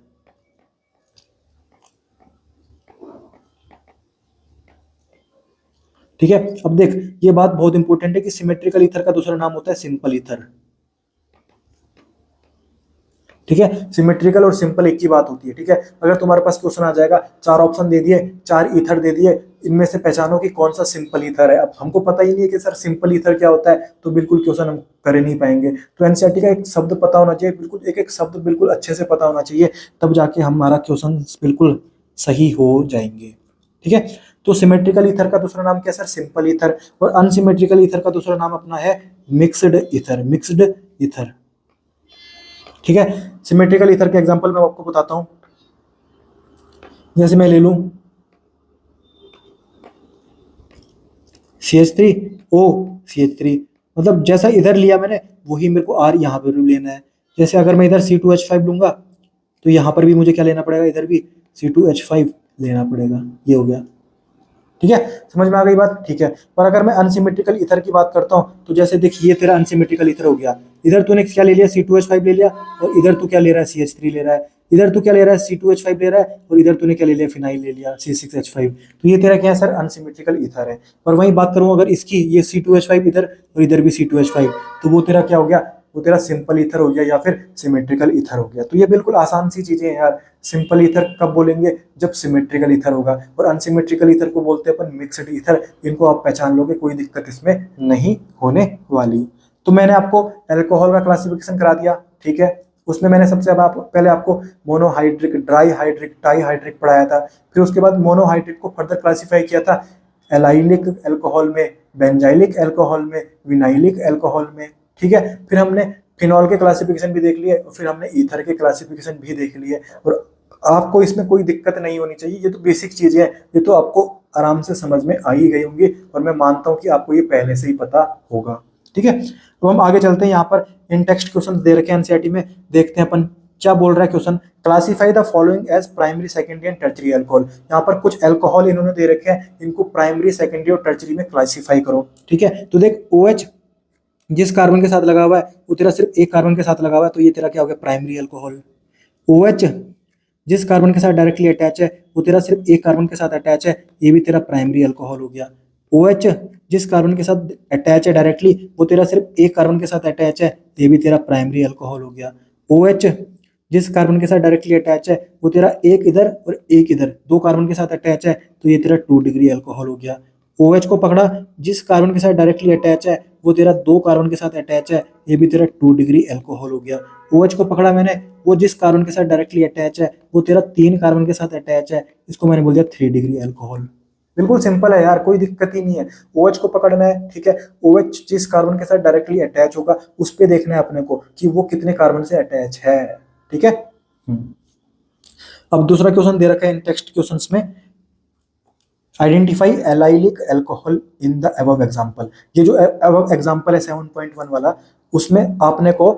ठीक है, अब देख, ये बात बहुत इंपॉर्टेंट है कि सिमेट्रिकल ईथर का दूसरा नाम होता है सिंपल ईथर। ठीक है, सिमेट्रिकल और सिंपल एक ही बात होती है। ठीक है, अगर तुम्हारे पास क्वेश्चन आ जाएगा, चार ऑप्शन दे दिए, चार ईथर दे दिए, इनमें से पहचानो कि कौन सा सिंपल ईथर है। अब हमको पता ही नहीं है कि सर सिंपल ईथर क्या होता है, तो बिल्कुल क्वेश्चन हम कर नहीं पाएंगे। तो एनसीईआरटी का एक शब्द पता होना चाहिए, बिल्कुल एक एक शब्द बिल्कुल अच्छे से पता होना चाहिए, तब जाके हमारा क्वेश्चन बिल्कुल सही हो जाएंगे। ठीक है, तो सिमेट्रिकल ईथर का दूसरा नाम क्या है सर, सिंपल ईथर। और अनसिमेट्रिकल ईथर का दूसरा नाम अपना है मिक्स्ड ईथर, मिक्स्ड ईथर। ठीक है, सिमेट्रिकल ईथर के एग्जांपल मैं आपको बताता हूं। जैसे मैं ले लूं CH3O CH3, मतलब जैसा इधर लिया मैंने वही मेरे को R यहाँ पर भी लेना है। जैसे अगर मैं इधर C2H5 लूंगा तो यहाँ पर भी मुझे क्या लेना पड़ेगा, इधर भी C2H5 लेना पड़ेगा। ये हो गया, ठीक है, समझ में आ गई बात, ठीक है। पर अगर मैं अनसिमेट्रिकल ईथर की बात करता हूँ तो जैसे देखिए तेरा अनसिमेट्रिकल ईथर हो गया, इधर तूने क्या ले लिया, C2H5 ले लिया, और इधर तू क्या ले रहा है, CH3 ले रहा है, इधर तू क्या ले रहा है, C2H5 ले रहा है, और इधर तूने क्या ले लिया, फिनाइल ले लिया, C6H5। तो ये तेरा क्या है सर, अनसिमेट्रिकल ईथर है। और वहीं बात करूँ अगर इसकी, ये C2H5 इधर और इधर भी C2H5, तो वो तेरा क्या हो गया, वो तेरा सिंपल ईथर हो गया या फिर सिमेट्रिकल ईथर हो गया। तो ये बिल्कुल आसान सी चीजें हैं यार। सिंपल ईथर कब बोलेंगे, जब सिमेट्रिकल ईथर होगा, और अनसिमेट्रिकल ईथर को बोलते हैं अपन मिक्स्ड ईथर। इनको आप पहचान लोगे, कोई दिक्कत इसमें नहीं होने वाली। तो मैंने आपको अल्कोहल का क्लासिफिकेशन करा दिया, ठीक है। उसमें मैंने सबसे पहले आपको monohydric, dihydric, trihydric पढ़ाया था। फिर उसके बाद मोनोहाइड्रिक को फर्दर क्लासीफाई किया था एलाइलिक अल्कोहल में, बेंजाइलिक अल्कोहल में, विनाइलिक अल्कोहल में, ठीक है। फिर हमने फिनॉल के क्लासिफिकेशन भी देख लिए, और फिर हमने ईथर के क्लासिफिकेशन भी देख लिए। और आपको इसमें कोई दिक्कत नहीं होनी चाहिए, ये तो बेसिक चीजें हैं, ये तो आपको आराम से समझ में आ ही गई होंगी, और मैं मानता हूं कि आपको ये पहले से ही पता होगा, ठीक है। तो हम आगे चलते हैं, यहाँ पर इन टेक्स्ट क्वेश्चन दे रखे हैं एनसीईआरटी में, देखते हैं अपन क्या बोल रहा है question. Classify the following as primary, secondary and tertiary alcohol. यहाँ पर कुछ अल्कोहल इन्होंने दे रखे हैं, इनको प्राइमरी, सेकेंडरी और टर्चरी में क्लासीफाई करो, ठीक है। तो देख OH जिस कार्बन के साथ लगा हुआ है वो तेरा सिर्फ एक कार्बन के साथ लगा हुआ है, तो ये तेरा क्या हो गया, प्राइमरी अल्कोहल। OH जिस कार्बन के साथ डायरेक्टली अटैच है वो तेरा सिर्फ एक कार्बन के साथ अटैच है, ये भी तेरा प्राइमरी अल्कोहल हो गया। OH जिस कार्बन के साथ अटैच है डायरेक्टली वो तेरा सिर्फ एक कार्बन के साथ अटैच है, ये भी तेरा प्राइमरी अल्कोहल हो गया। OH जिस कार्बन के साथ डायरेक्टली अटैच है वो तेरा एक इधर और एक इधर, दो कार्बन के साथ अटैच है, तो ये तेरा 2 डिग्री अल्कोहल हो गया। OH को पकड़ा, जिस कार्बन के साथ डायरेक्टली अटैच है वो तेरा दो कार्बन के साथ अटैच है, ये भी तेरा 2 डिग्री अल्कोहल हो गया। OH को पकड़ा मैंने, वो जिस कार्बन के साथ डायरेक्टली अटैच है वो तेरा 3 कार्बन के साथ अटैच है, इसको मैंने बोल दिया 3 डिग्री अल्कोहल। बिल्कुल सिंपल है यार, कोई दिक्कत ही नहीं है। OH को पकड़ना है, ठीक है। OH जिस कार्बन के साथ डायरेक्टली अटैच होगा उस पे देखना है अपने को कि वो कितने कार्बन से अटैच है, ठीक है। अब दूसरा क्वेश्चन दे रखा है इन टेक्स्ट क्वेश्चंस में, identify allylic alcohol in the above example. ये जो अबव एग्जांपल है 7.1 वाला, उसमें आपने को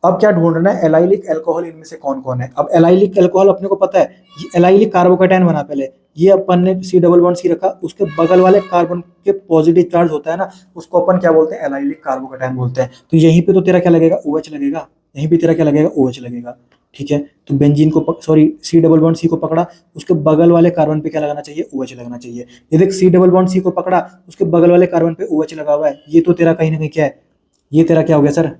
अब क्या ढूंढना है, एलाइलिक अल्कोहल इनमें से कौन कौन है। अब एलाइलिक अल्कोहल अपने को पता है, ये एलाइलिक कार्बोकेटायन बना, पहले ये अपन ने C डबल बॉन्ड C रखा, उसके बगल वाले कार्बन के पॉजिटिव चार्ज होता है ना, उसको अपन क्या बोलते हैं, एलाइलिक कार्बोकेटायन बोलते हैं। तो यहीं पे तो तेरा क्या लगेगा, OH लगेगा, यहीं पे तेरा क्या लगेगा, OH लगेगा, ठीक है। तो बेंजीन को C डबल बॉन्ड C को पकड़ा, उसके बगल वाले कार्बन पे क्या लगाना चाहिए, OH लगना चाहिए। ये देख C डबल बॉन्ड C को पकड़ा, उसके बगल वाले कार्बन पे OH लगा हुआ है, ये तो तेरा कहीं ना कहीं क्या है, ये तेरा क्या हो गया सर,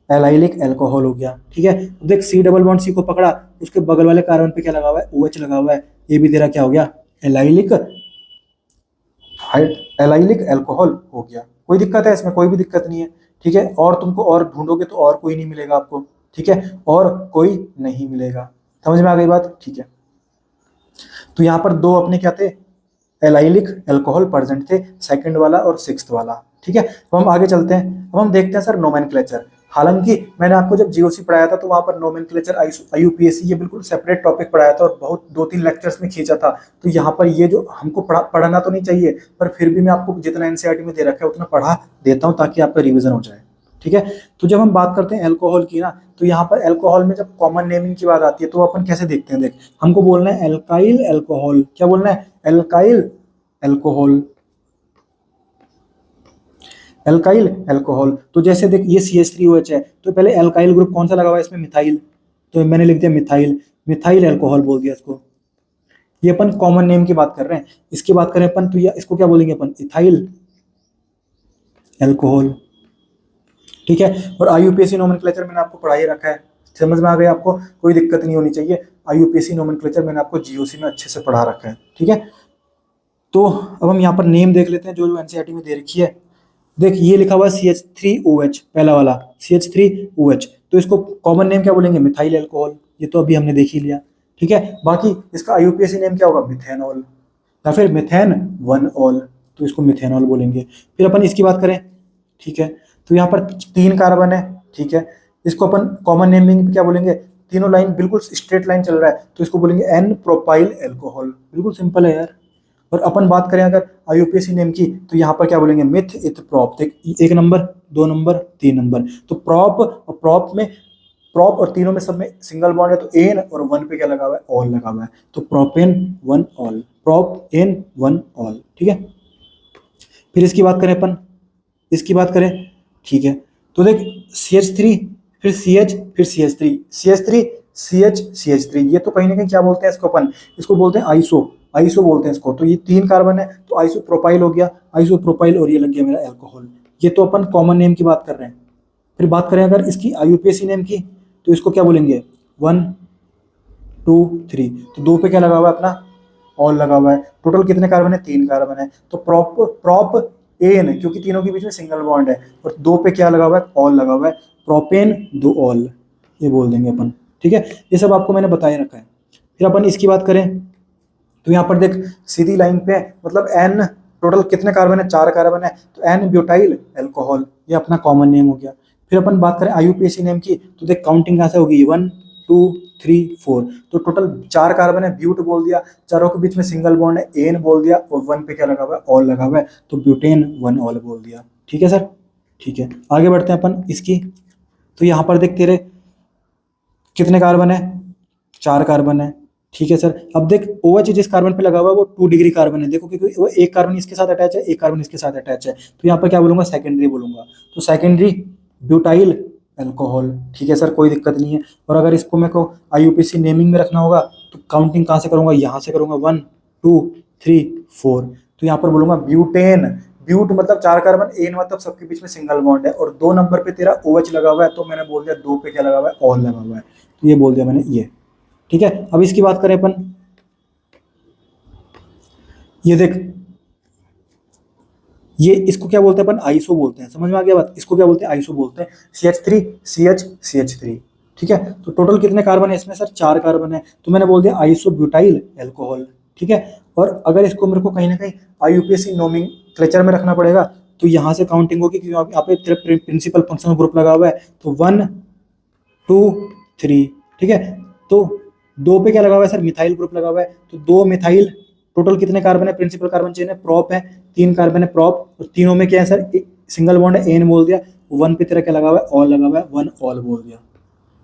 एलाइलिक अल्कोहल हो गया, ठीक है। देख C डबल बॉन्ड C को पकड़ा, उसके बगल वाले कार्बन पे क्या लगा हुआ है, OH लगा हुआ है, ये भी तेरा क्या हो गया, एलाइलिक अल्कोहल हो गया। कोई दिक्कत है इसमें, कोई भी दिक्कत नहीं है, ठीक है। और तुमको और ढूंढोगे तो और कोई नहीं मिलेगा आपको, ठीक है, और कोई नहीं मिलेगा। समझ में आ गई बात, ठीक है। तो यहाँ पर दो अपने क्या थे, एलाइलिक अल्कोहल प्रेजेंट थे, सेकंड वाला और सिक्स्थ वाला, ठीक है। तो हम आगे चलते हैं, अब हम देखते हैं सर नोमेनक्लेचर। हालांकि मैंने आपको जब जीओसी पढ़ाया था तो वहां पर नोमेनक्लेचर, IUPAC ये बिल्कुल सेपरेट टॉपिक पढ़ाया था और बहुत 2-3 लेक्चर्स में खींचा था। तो यहाँ पर ये जो हमको पढ़ना तो नहीं चाहिए, पर फिर भी मैं आपको जितना एनसीईआरटी में दे रखा है उतना पढ़ा देता हूँ ताकि आपका रिविजन हो जाए, ठीक है। तो जब हम बात करते हैं अल्कोहल की ना, तो यहाँ पर अल्कोहल में जब कॉमन नेमिंग की बात आती है तो अपन कैसे देखते हैं, देख हमको बोलना है एल्काइल अल्कोहल, क्या बोलना है, एल्काइल अल्कोहल, एल्काइल अल्कोहल। तो जैसे देख ये CH3OH है, तो पहले एल्काइल ग्रुप कौन सा लगा हुआ है इसमें, मिथाइल, तो मैंने लिख दिया मिथाइल, मिथाइल अल्कोहल बोल दिया इसको। ये अपन कॉमन नेम की बात कर रहे हैं, इसकी बात करें अपन तो इसको क्या बोलेंगे अपन, इथाइल अल्कोहल, ठीक है। और IUPAC नोमेनक्लेचर मैंने आपको पढ़ा ही रखा है, समझ में आ गया आपको, कोई दिक्कत नहीं होनी चाहिए। IUPAC नोमेनक्लेचर मैंने आपको GOC में अच्छे से पढ़ा रखा है, ठीक है। तो अब हम यहाँ पर नेम देख लेते हैं जो जो एनसीईआरटी में दे रखी है। देख ये लिखा हुआ है CH3OH, पहला वाला CH3OH, तो इसको कॉमन नेम क्या बोलेंगे, मिथाइल अल्कोहल, ये तो अभी हमने देख ही लिया, ठीक है। बाकी इसका IUPAC नेम क्या होगा, मिथेनॉल या फिर मिथेन 1ऑल, तो इसको मिथेनॉल बोलेंगे। फिर अपन इसकी बात करें, ठीक है, तो यहाँ पर 3 कार्बन है, ठीक है, इसको अपन कॉमन नेमिंग क्या बोलेंगे, तीनों लाइन बिल्कुल स्ट्रेट लाइन चल रहा है तो इसको बोलेंगे N प्रोपाइल अल्कोहल, बिल्कुल सिंपल है यार। और अपन बात करें अगर IUPAC नेम की तो यहाँ पर क्या बोलेंगे, मिथ इथ प्रॉप, 1 नंबर 2 नंबर 3 नंबर। तो प्रॉप, और प्रॉप में प्रॉप और तीनों में सब में सिंगल बॉन्ड है, तो एन और वन पे क्या लगा हुआ है, ऑल लगा हुआ है, तो propane one ol, propan one ol, ठीक है। फिर इसकी बात करें अपन, इसकी बात करें, ठीक है, तो देख CH3 फिर CH फिर CH3, CH3 CH CH3, ये तो कहीं ना कहीं क्या बोलते हैं इसको अपन, इसको बोलते हैं आइसो, आइसो बोलते हैं इसको। तो ये 3 कार्बन है तो आइसो प्रोपाइल हो गया, आइसो प्रोपाइल, और ये लग गया मेरा एल्कोहल। ये तो अपन कॉमन नेम की बात कर रहे हैं। फिर बात करें अगर इसकी IUPAC नेम की, तो इसको क्या बोलेंगे, 1 2 3, तो 2 पे क्या लगा हुआ है अपना, ऑल लगा हुआ है। टोटल कितने कार्बन है, 3 कार्बन है, तो प्रॉप प्रॉप एन, क्योंकि तीनों के बीच में सिंगल बॉन्ड है, और 2 पे क्या लगा हुआ है, ऑल लगा हुआ है, प्रोपेन 2 ऑल, ये बोल देंगे अपन, ठीक है। ये सब आपको मैंने बताए रखा है। फिर अपन इसकी बात करें तो यहाँ पर देख सीधी लाइन पे मतलब एन, टोटल कितने कार्बन है, 4 कार्बन है, तो एन ब्यूटाइल एल्कोहल, ये अपना कॉमन नेम हो गया। फिर अपन बात करें IUPAC नेम की, तो देख काउंटिंग कहाँ से होगी, 1 2 3 4, तो टोटल 4 कार्बन है, ब्यूट बोल दिया, चारों के बीच में सिंगल बॉन्ड है, एन बोल दिया, और 1 पे क्या लगा हुआ है, ऑल लगा हुआ है, तो ब्यूटेन 1 ऑल बोल दिया, ठीक है सर, ठीक है। आगे बढ़ते हैं अपन इसकी, तो यहाँ पर देख तेरे कितने कार्बन है, 4 कार्बन है, ठीक है सर। अब देख OH जिस कार्बन पे लगा हुआ है वो 2 डिग्री कार्बन है, देखो क्योंकि वो एक कार्बन इसके साथ अटैच है, एक कार्बन इसके साथ अटैच है, तो यहाँ पर क्या बोलूंगा, सेकेंडरी बोलूंगा, तो सेकेंडरी ब्यूटाइल एल्कोहल, ठीक है सर, कोई दिक्कत नहीं है। और अगर इसको मेरे को IUPAC नेमिंग में रखना होगा तो काउंटिंग कहाँ से करूंगा, यहाँ से करूंगा, 1 2 3 4, तो यहाँ पर बोलूंगा ब्यूटेन, ब्यूट मतलब 4 कार्बन, एन मतलब सबके बीच में सिंगल बॉन्ड है, और 2 नंबर पे तेरा OH लगा हुआ है, तो मैंने बोल दिया 2 पे क्या लगा हुआ है, ऑल लगा हुआ है, तो ये बोल दिया मैंने ये, ठीक है। अब इसकी बात करें अपन, ये देख ये इसको क्या बोलते हैं अपन, आइसो बोलते हैं, समझ में आ गया बात, इसको क्या बोलते हैं, आइसो बोलते हैं, CH3 CH CH3, ठीक है। तो टोटल कितने कार्बन है इसमें सर, 4 कार्बन है, तो मैंने बोल दिया आइसो ब्यूटाइल एल्कोहल, ठीक है। और अगर इसको मेरे को कहीं ना कहीं IUPAC नोमेनक्लेचर में रखना पड़ेगा, तो यहाँ से काउंटिंग होगी, क्योंकि यहाँ पे तेरे प्रिंसिपल फंक्शनल ग्रुप लगा हुआ है, तो 1 2 3, ठीक है। तो 2 पे क्या लगा हुआ है सर, मिथाइल ग्रुप लगा हुआ है, तो 2 मिथाइल, टोटल कितने कार्बन है, प्रिंसिपल कार्बन चेन है, प्रॉप है, 3 कार्बन है प्रॉप, और तीनों में क्या है सर, सिंगल बॉन्ड है, एन बोल दिया, 1 पे तेरा क्या लगा हुआ है, ऑल लगा हुआ है, 1 ऑल बोल दिया,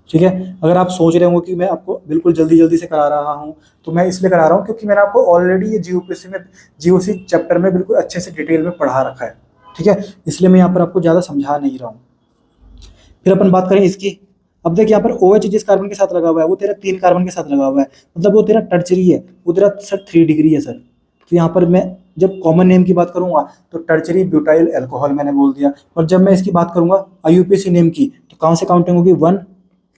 ठीक है। अगर आप सोच रहे होंगे कि मैं आपको बिल्कुल जल्दी जल्दी से करा रहा हूँ, तो मैं इसलिए करा रहा हूँ क्योंकि मैंने आपको ऑलरेडी ये GOC चैप्टर में बिल्कुल अच्छे से डिटेल में पढ़ा रखा है, ठीक है, इसलिए मैं यहाँ पर आपको ज़्यादा समझा नहीं रहा हूँ। फिर अपन बात करें इसकी, अब देख यहाँ पर OH जिस कार्बन के साथ लगा हुआ है वो तेरा 3 कार्बन के साथ लगा हुआ है, मतलब वो तेरा टर्चरी है, वो तेरा सर 3 डिग्री है सर। तो यहाँ पर मैं जब कॉमन नेम की बात करूंगा तो टर्चरी ब्यूटाइल एल्कोहल मैंने बोल दिया, और जब मैं इसकी बात करूंगा IUPAC नेम की, तो कहाँ से काउंटिंग होगी, 1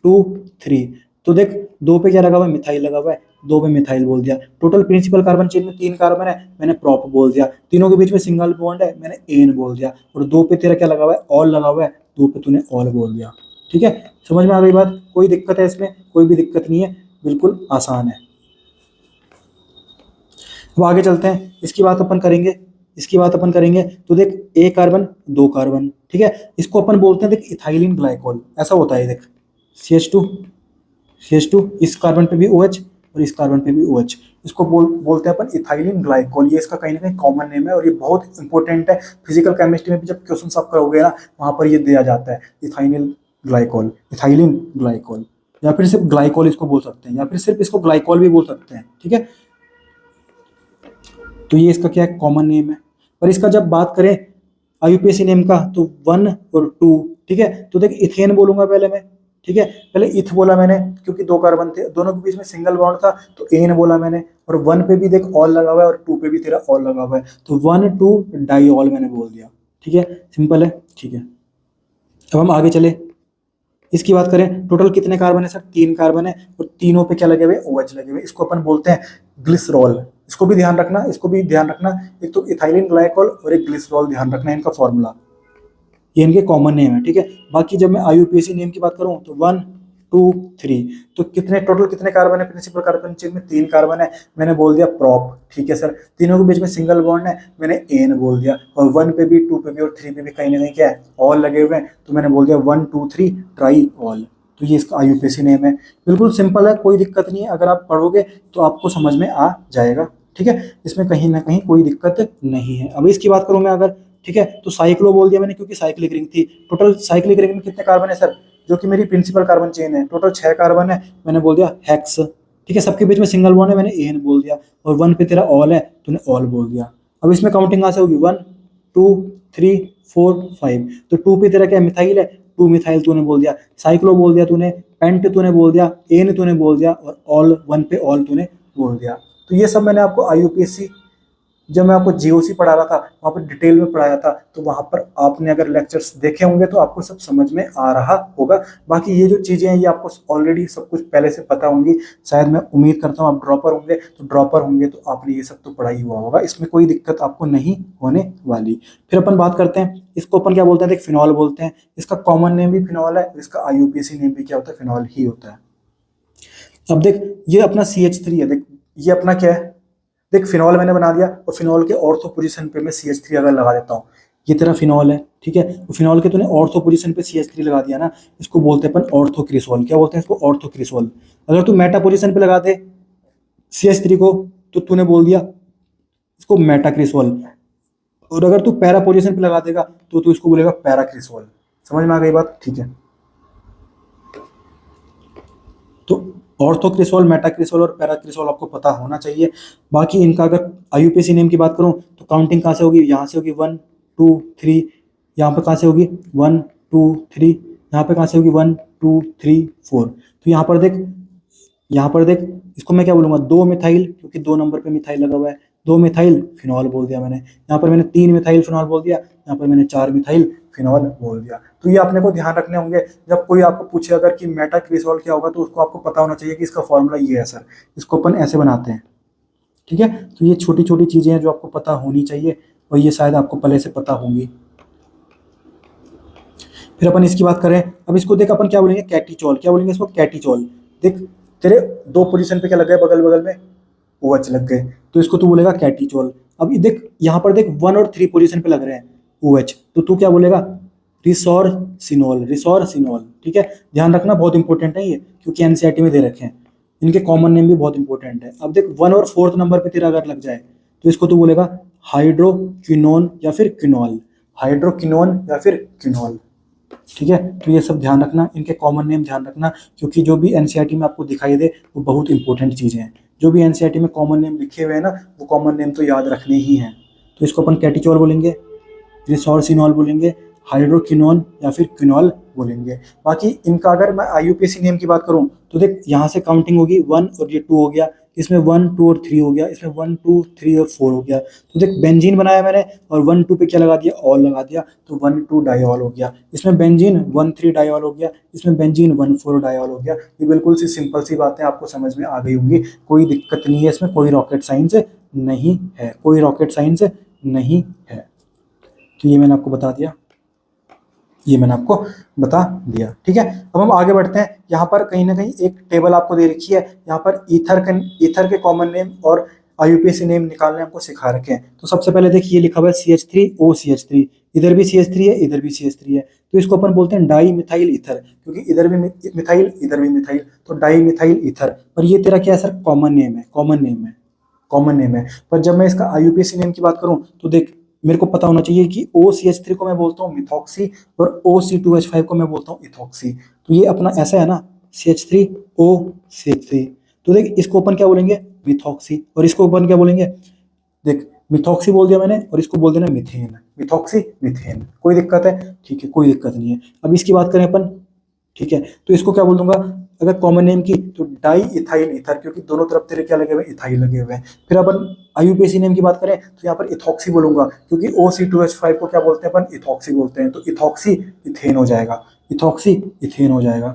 2 3, तो देख 2 पे क्या लगा हुआ है, मिथाइल लगा हुआ है, 2 पे मिथाइल बोल दिया। टोटल प्रिंसिपल कार्बन चेन में 3 कार्बन है, मैंने प्रॉप बोल दिया, तीनों के बीच में सिंगल बॉन्ड है, मैंने एन बोल दिया, और 2 पे तेरा क्या लगा हुआ है, ऑल लगा हुआ है, 2 पे तूने ऑल बोल दिया, ठीक है। समझ में आ गई बात, कोई दिक्कत है इसमें, कोई भी दिक्कत नहीं है, बिल्कुल आसान है। अब आगे चलते हैं, इसकी बात अपन करेंगे, इसकी बात अपन करेंगे, तो देख 1 कार्बन 2 कार्बन, ठीक है, इसको अपन बोलते हैं देख इथाइलिन ग्लाइकोल, ऐसा होता है, देख CH2 इस कार्बन पे भी OH और इस कार्बन पे भी OH, इसको बोलते हैं अपन इथाइलिन ग्लाइकोल, ये इसका कहीं ना कहीं कॉमन नेम है, और ये बहुत इंपॉर्टेंट है, फिजिकल केमिस्ट्री में भी जब क्वेश्चन आप करोगे ना, वहां पर ये दिया जाता है, इथाइलिन ग्लाइकोल, इथाइलिन ग्लाइकोल, या फिर सिर्फ ग्लाइकोल इसको बोल सकते हैं, या फिर सिर्फ इसको ग्लाइकोल भी बोल सकते हैं, ठीक है। तो ये इसका क्या है, कॉमन नेम है। पर इसका जब बात करें IUPAC नेम का, तो 1 और 2, ठीक है। तो देख इथेन बोलूंगा पहले मैं, ठीक है, पहले इथ बोला मैंने क्योंकि 2 कार्बन थे, दोनों के बीच में सिंगल बॉन्ड था, तो एन बोला मैंने, और 1 पे भी देख ऑल लगा हुआ है, और 2 पे भी तेरा ऑल लगा हुआ है, तो 1 2 डाई ऑल मैंने बोल दिया, ठीक है, सिंपल है, ठीक है। अब हम आगे चले, इसकी बात करें, टोटल कितने कार्बन है सर, 3 कार्बन है, और तीनों पे क्या लगे हुए, OH लगे हुए, इसको अपन बोलते हैं ग्लिसरॉल, इसको भी ध्यान रखना, इसको भी ध्यान रखना, एक तो इथाइलिन ग्लाइकोल और एक ग्लिसरॉल ध्यान रखना, इनका फॉर्मूला, ये इनके कॉमन नेम है, ठीक है। बाकी जब मैं IUPAC नेम की बात करूं तो 1 2 3, तो कितने टोटल कितने कार्बन है, प्रिंसिपल कार्बन चेन में 3 कार्बन है, मैंने बोल दिया प्रॉप, ठीक है सर, तीनों के बीच में सिंगल बॉन्ड है, मैंने एन बोल दिया, और 1 पे भी 2 पे भी और 3 पे भी कहीं ना कहीं क्या है, ऑल लगे हुए हैं, तो मैंने बोल दिया 1 2 3 ट्राई ऑल, तो ये इसका IUPAC नेम है, बिल्कुल सिंपल है, कोई दिक्कत नहीं है, अगर आप पढ़ोगे तो आपको समझ में आ जाएगा, ठीक है, इसमें कहीं ना कहीं कोई दिक्कत नहीं है। अब इसकी बात करूं मैं अगर, ठीक है, तो साइक्लो बोल दिया मैंने क्योंकि साइक्लिक रिंग थी, टोटल साइक्लिक रिंग में कितने कार्बन है सर, जो कि मेरी प्रिंसिपल कार्बन चेन है, टोटल 6 कार्बन है, मैंने बोल दिया हेक्स। ठीक है, सबके बीच में सिंगल बॉन्ड है, मैंने एन बोल दिया। और 1 पे तेरा ऑल है, तूने ऑल बोल दिया। अब इसमें काउंटिंग कहाँ से होगी, 1 2 3 4 5। तो 2 पे तेरा क्या मिथाइल है, 2 मिथाइल तूने बोल दिया। साइक्लो बोल दिया तूने, पेंट तूने बोल दिया, एन तूने बोल दिया, और ऑल 1 पे ऑल तूने बोल दिया। तो ये सब मैंने आपको IUPAC जब मैं आपको GOC पढ़ा रहा था वहाँ पर डिटेल में पढ़ाया था, तो वहाँ पर आपने अगर लेक्चर्स देखे होंगे तो आपको सब समझ में आ रहा होगा। बाकी ये जो चीज़ें हैं ये आपको ऑलरेडी सब कुछ पहले से पता होंगी, शायद मैं उम्मीद करता हूँ। आप ड्रॉपर होंगे तो आपने ये सब तो पढ़ा ही हुआ होगा, इसमें कोई दिक्कत आपको नहीं होने वाली। फिर अपन बात करते हैं, इसको अपन क्या बोलते हैं, देख फिनॉल बोलते हैं। इसका कॉमन नेम भी फिनॉल है, इसका IUPAC नेम भी क्या होता है, फिनॉल ही होता है। अब देख ये अपना CH3 है, देख ये अपना क्या है, देख फिनॉल मैंने बना दिया, और फिनॉल के ऑर्थो पोजीशन पे मैं CH3 अगर लगा देता हूँ, ये तेरा फिनॉल है। ठीक है, तो फिनॉल के तूने ऑर्थो पोजीशन पे CH3 लगा दिया ना, इसको बोलते हैं अपन ऑर्थोक्रिसोल। क्या बोलते हैं इसको, ऑर्थोक्रिसोल। अगर तू मेटा पोजीशन पे लगा दे CH3 को, तो तूने बोल दिया इसको मेटाक्रिसोल। और अगर तू पैरा पोजीशन पे लगा देगा तो तू इसको बोलेगा पैराक्रिसोल। समझ में आ गई बात, ठीक है। तो ऑर्थोक्रिसोल, मेटाक्रिसोल और पैराक्रिसोल आपको पता होना चाहिए। बाकी इनका अगर IUPAC नेम की बात करूं तो काउंटिंग कहाँ से होगी, यहाँ से होगी 1 2 3, यहाँ पे कहाँ से होगी 1 2 3, यहाँ पे कहाँ से होगी 1 2 3 4। तो यहाँ पर देख इसको मैं क्या बोलूंगा, 2 मिथाइल, क्योंकि 2 नंबर पे मिथाइल लगा हुआ है, 2 मिथाइल फिनॉल बोल दिया मैंने। यहाँ पर मैंने 3 मिथाइल फिनॉल बोल दिया, यहाँ पर मैंने 4 मिथाइल फिनॉल बोल दिया। तो ये अपने को ध्यान रखने होंगे, जब कोई आपको पूछे अगर कि मेटाक्रिसोल क्या होगा, तो उसको आपको पता होना चाहिए कि इसका फॉर्मूला ये है सर, इसको अपन ऐसे बनाते हैं। ठीक है, तो ये छोटी छोटी चीजें हैं जो आपको पता होनी चाहिए, और ये शायद आपको पहले से पता होंगी। फिर अपन इसकी बात करें, अब इसको देख अपन क्या बोलेंगे, कैटीचोल। क्या बोलेंगे इसको, कैटीचोल। देख तेरे 2 पोजीशन पे क्या लग गए, बगल बगल में OH लग गए, तो इसको तू बोलेगा कैटीचोल। अब ये देख यहाँ पर देख 1 और 3 पोजीशन पे लग रहे हैं OH, तो तू क्या बोलेगा, रिसोर्सिनोल, रिसोर्सिनोल। ठीक है, ध्यान रखना, बहुत इंपॉर्टेंट है ये, क्योंकि NCERT में दे रखे हैं। इनके कॉमन नेम भी बहुत इंपॉर्टेंट है। अब देख 1 और 4th नंबर पे तेरा अगर लग जाए तो इसको तू बोलेगा हाइड्रोक्विनोन या फिर क्विनॉल, हाइड्रोक्विनोन या फिर क्विनॉल। ठीक है, तो ये सब ध्यान रखना, इनके कॉमन नेम ध्यान रखना, क्योंकि जो भी NCERT में आपको दिखाई दे वो बहुत इंपॉर्टेंट चीज़ें हैं। जो भी NCERT में कॉमन नेम लिखे हुए हैं ना, वो कॉमन नेम तो याद रखने ही हैं। तो इसको अपन कैटीचोल बोलेंगे, रिसोर्सिनॉल बोलेंगे, हाइड्रोक्विनोन या फिर क्विनॉल बोलेंगे। बाकी इनका अगर मैं IUPAC नेम की बात करूं तो देख यहाँ से काउंटिंग होगी 1 और ये 2 हो गया, इसमें 1 2 और 3 हो गया, इसमें 1 2 3 और 4 हो गया। तो देख बेंजीन बनाया मैंने, और 1 2 पे क्या लगा दिया, ऑल लगा दिया, तो 1 2 डाइऑल हो गया। इसमें बेंजीन 1 3 डाइऑल हो गया, इसमें बेंजीन 1 4 डाइऑल हो गया। ये बिल्कुल सी सिंपल सी बातें आपको समझ में आ गई होंगी, कोई दिक्कत नहीं है इसमें, कोई रॉकेट साइंस नहीं है, कोई रॉकेट साइंस नहीं है। तो ये मैंने आपको बता दिया, ये मैंने आपको बता दिया। ठीक है, अब हम आगे बढ़ते हैं। यहाँ पर कहीं ना कहीं एक टेबल आपको दे रखी है, यहाँ पर ईथर के कॉमन नेम और IUPAC नेम निकालने हमको सिखा रखे हैं। तो सबसे पहले देखिए लिखा हुआ है CH3OCH3, इधर भी CH3 है, इधर भी CH3 है, तो इसको अपन बोलते हैं डाई मिथाइल ईथर, क्योंकि इधर भी मिथाइल इधर भी मिथाइल, तो डाई मिथाइल ईथर। पर ये तेरा क्या है सर, कॉमन नेम है, कॉमन नेम है, कॉमन नेम है। पर जब मैं इसका IUPAC नेम की बात करूं तो देख मेरे को पता होना चाहिए कि OCH3 को मैं बोलता हूँ मिथॉक्सी, और OC2H5 को मैं बोलता हूँ इथॉक्सी। तो ये अपना ऐसा है ना, CH3OCH3। तो देख इसको अपन क्या बोलेंगे, मिथॉक्सी, और इसको अपन क्या बोलेंगे, देख मिथॉक्सी बोल दिया मैंने, और इसको बोल देना मिथेन, मिथॉक्सी मिथेन। कोई दिक्कत है, ठीक है, कोई दिक्कत नहीं है। अब इसकी बात करें अपन, ठीक है, तो इसको क्या बोल दूंगा अगर कॉमन नेम की, तो डाई इथाइल ईथर, क्योंकि दोनों तरफ तेरे क्या लगे हुए, इथाइल लगे हुए हैं। फिर अपन IUPAC नेम की बात करें तो यहाँ पर इथॉक्सी बोलूंगा, क्योंकि OC2H5 को क्या बोलते हैं अपन, इथॉक्सी बोलते हैं, तो इथॉक्सी इथेन हो जाएगा, इथॉक्सी इथेन हो जाएगा।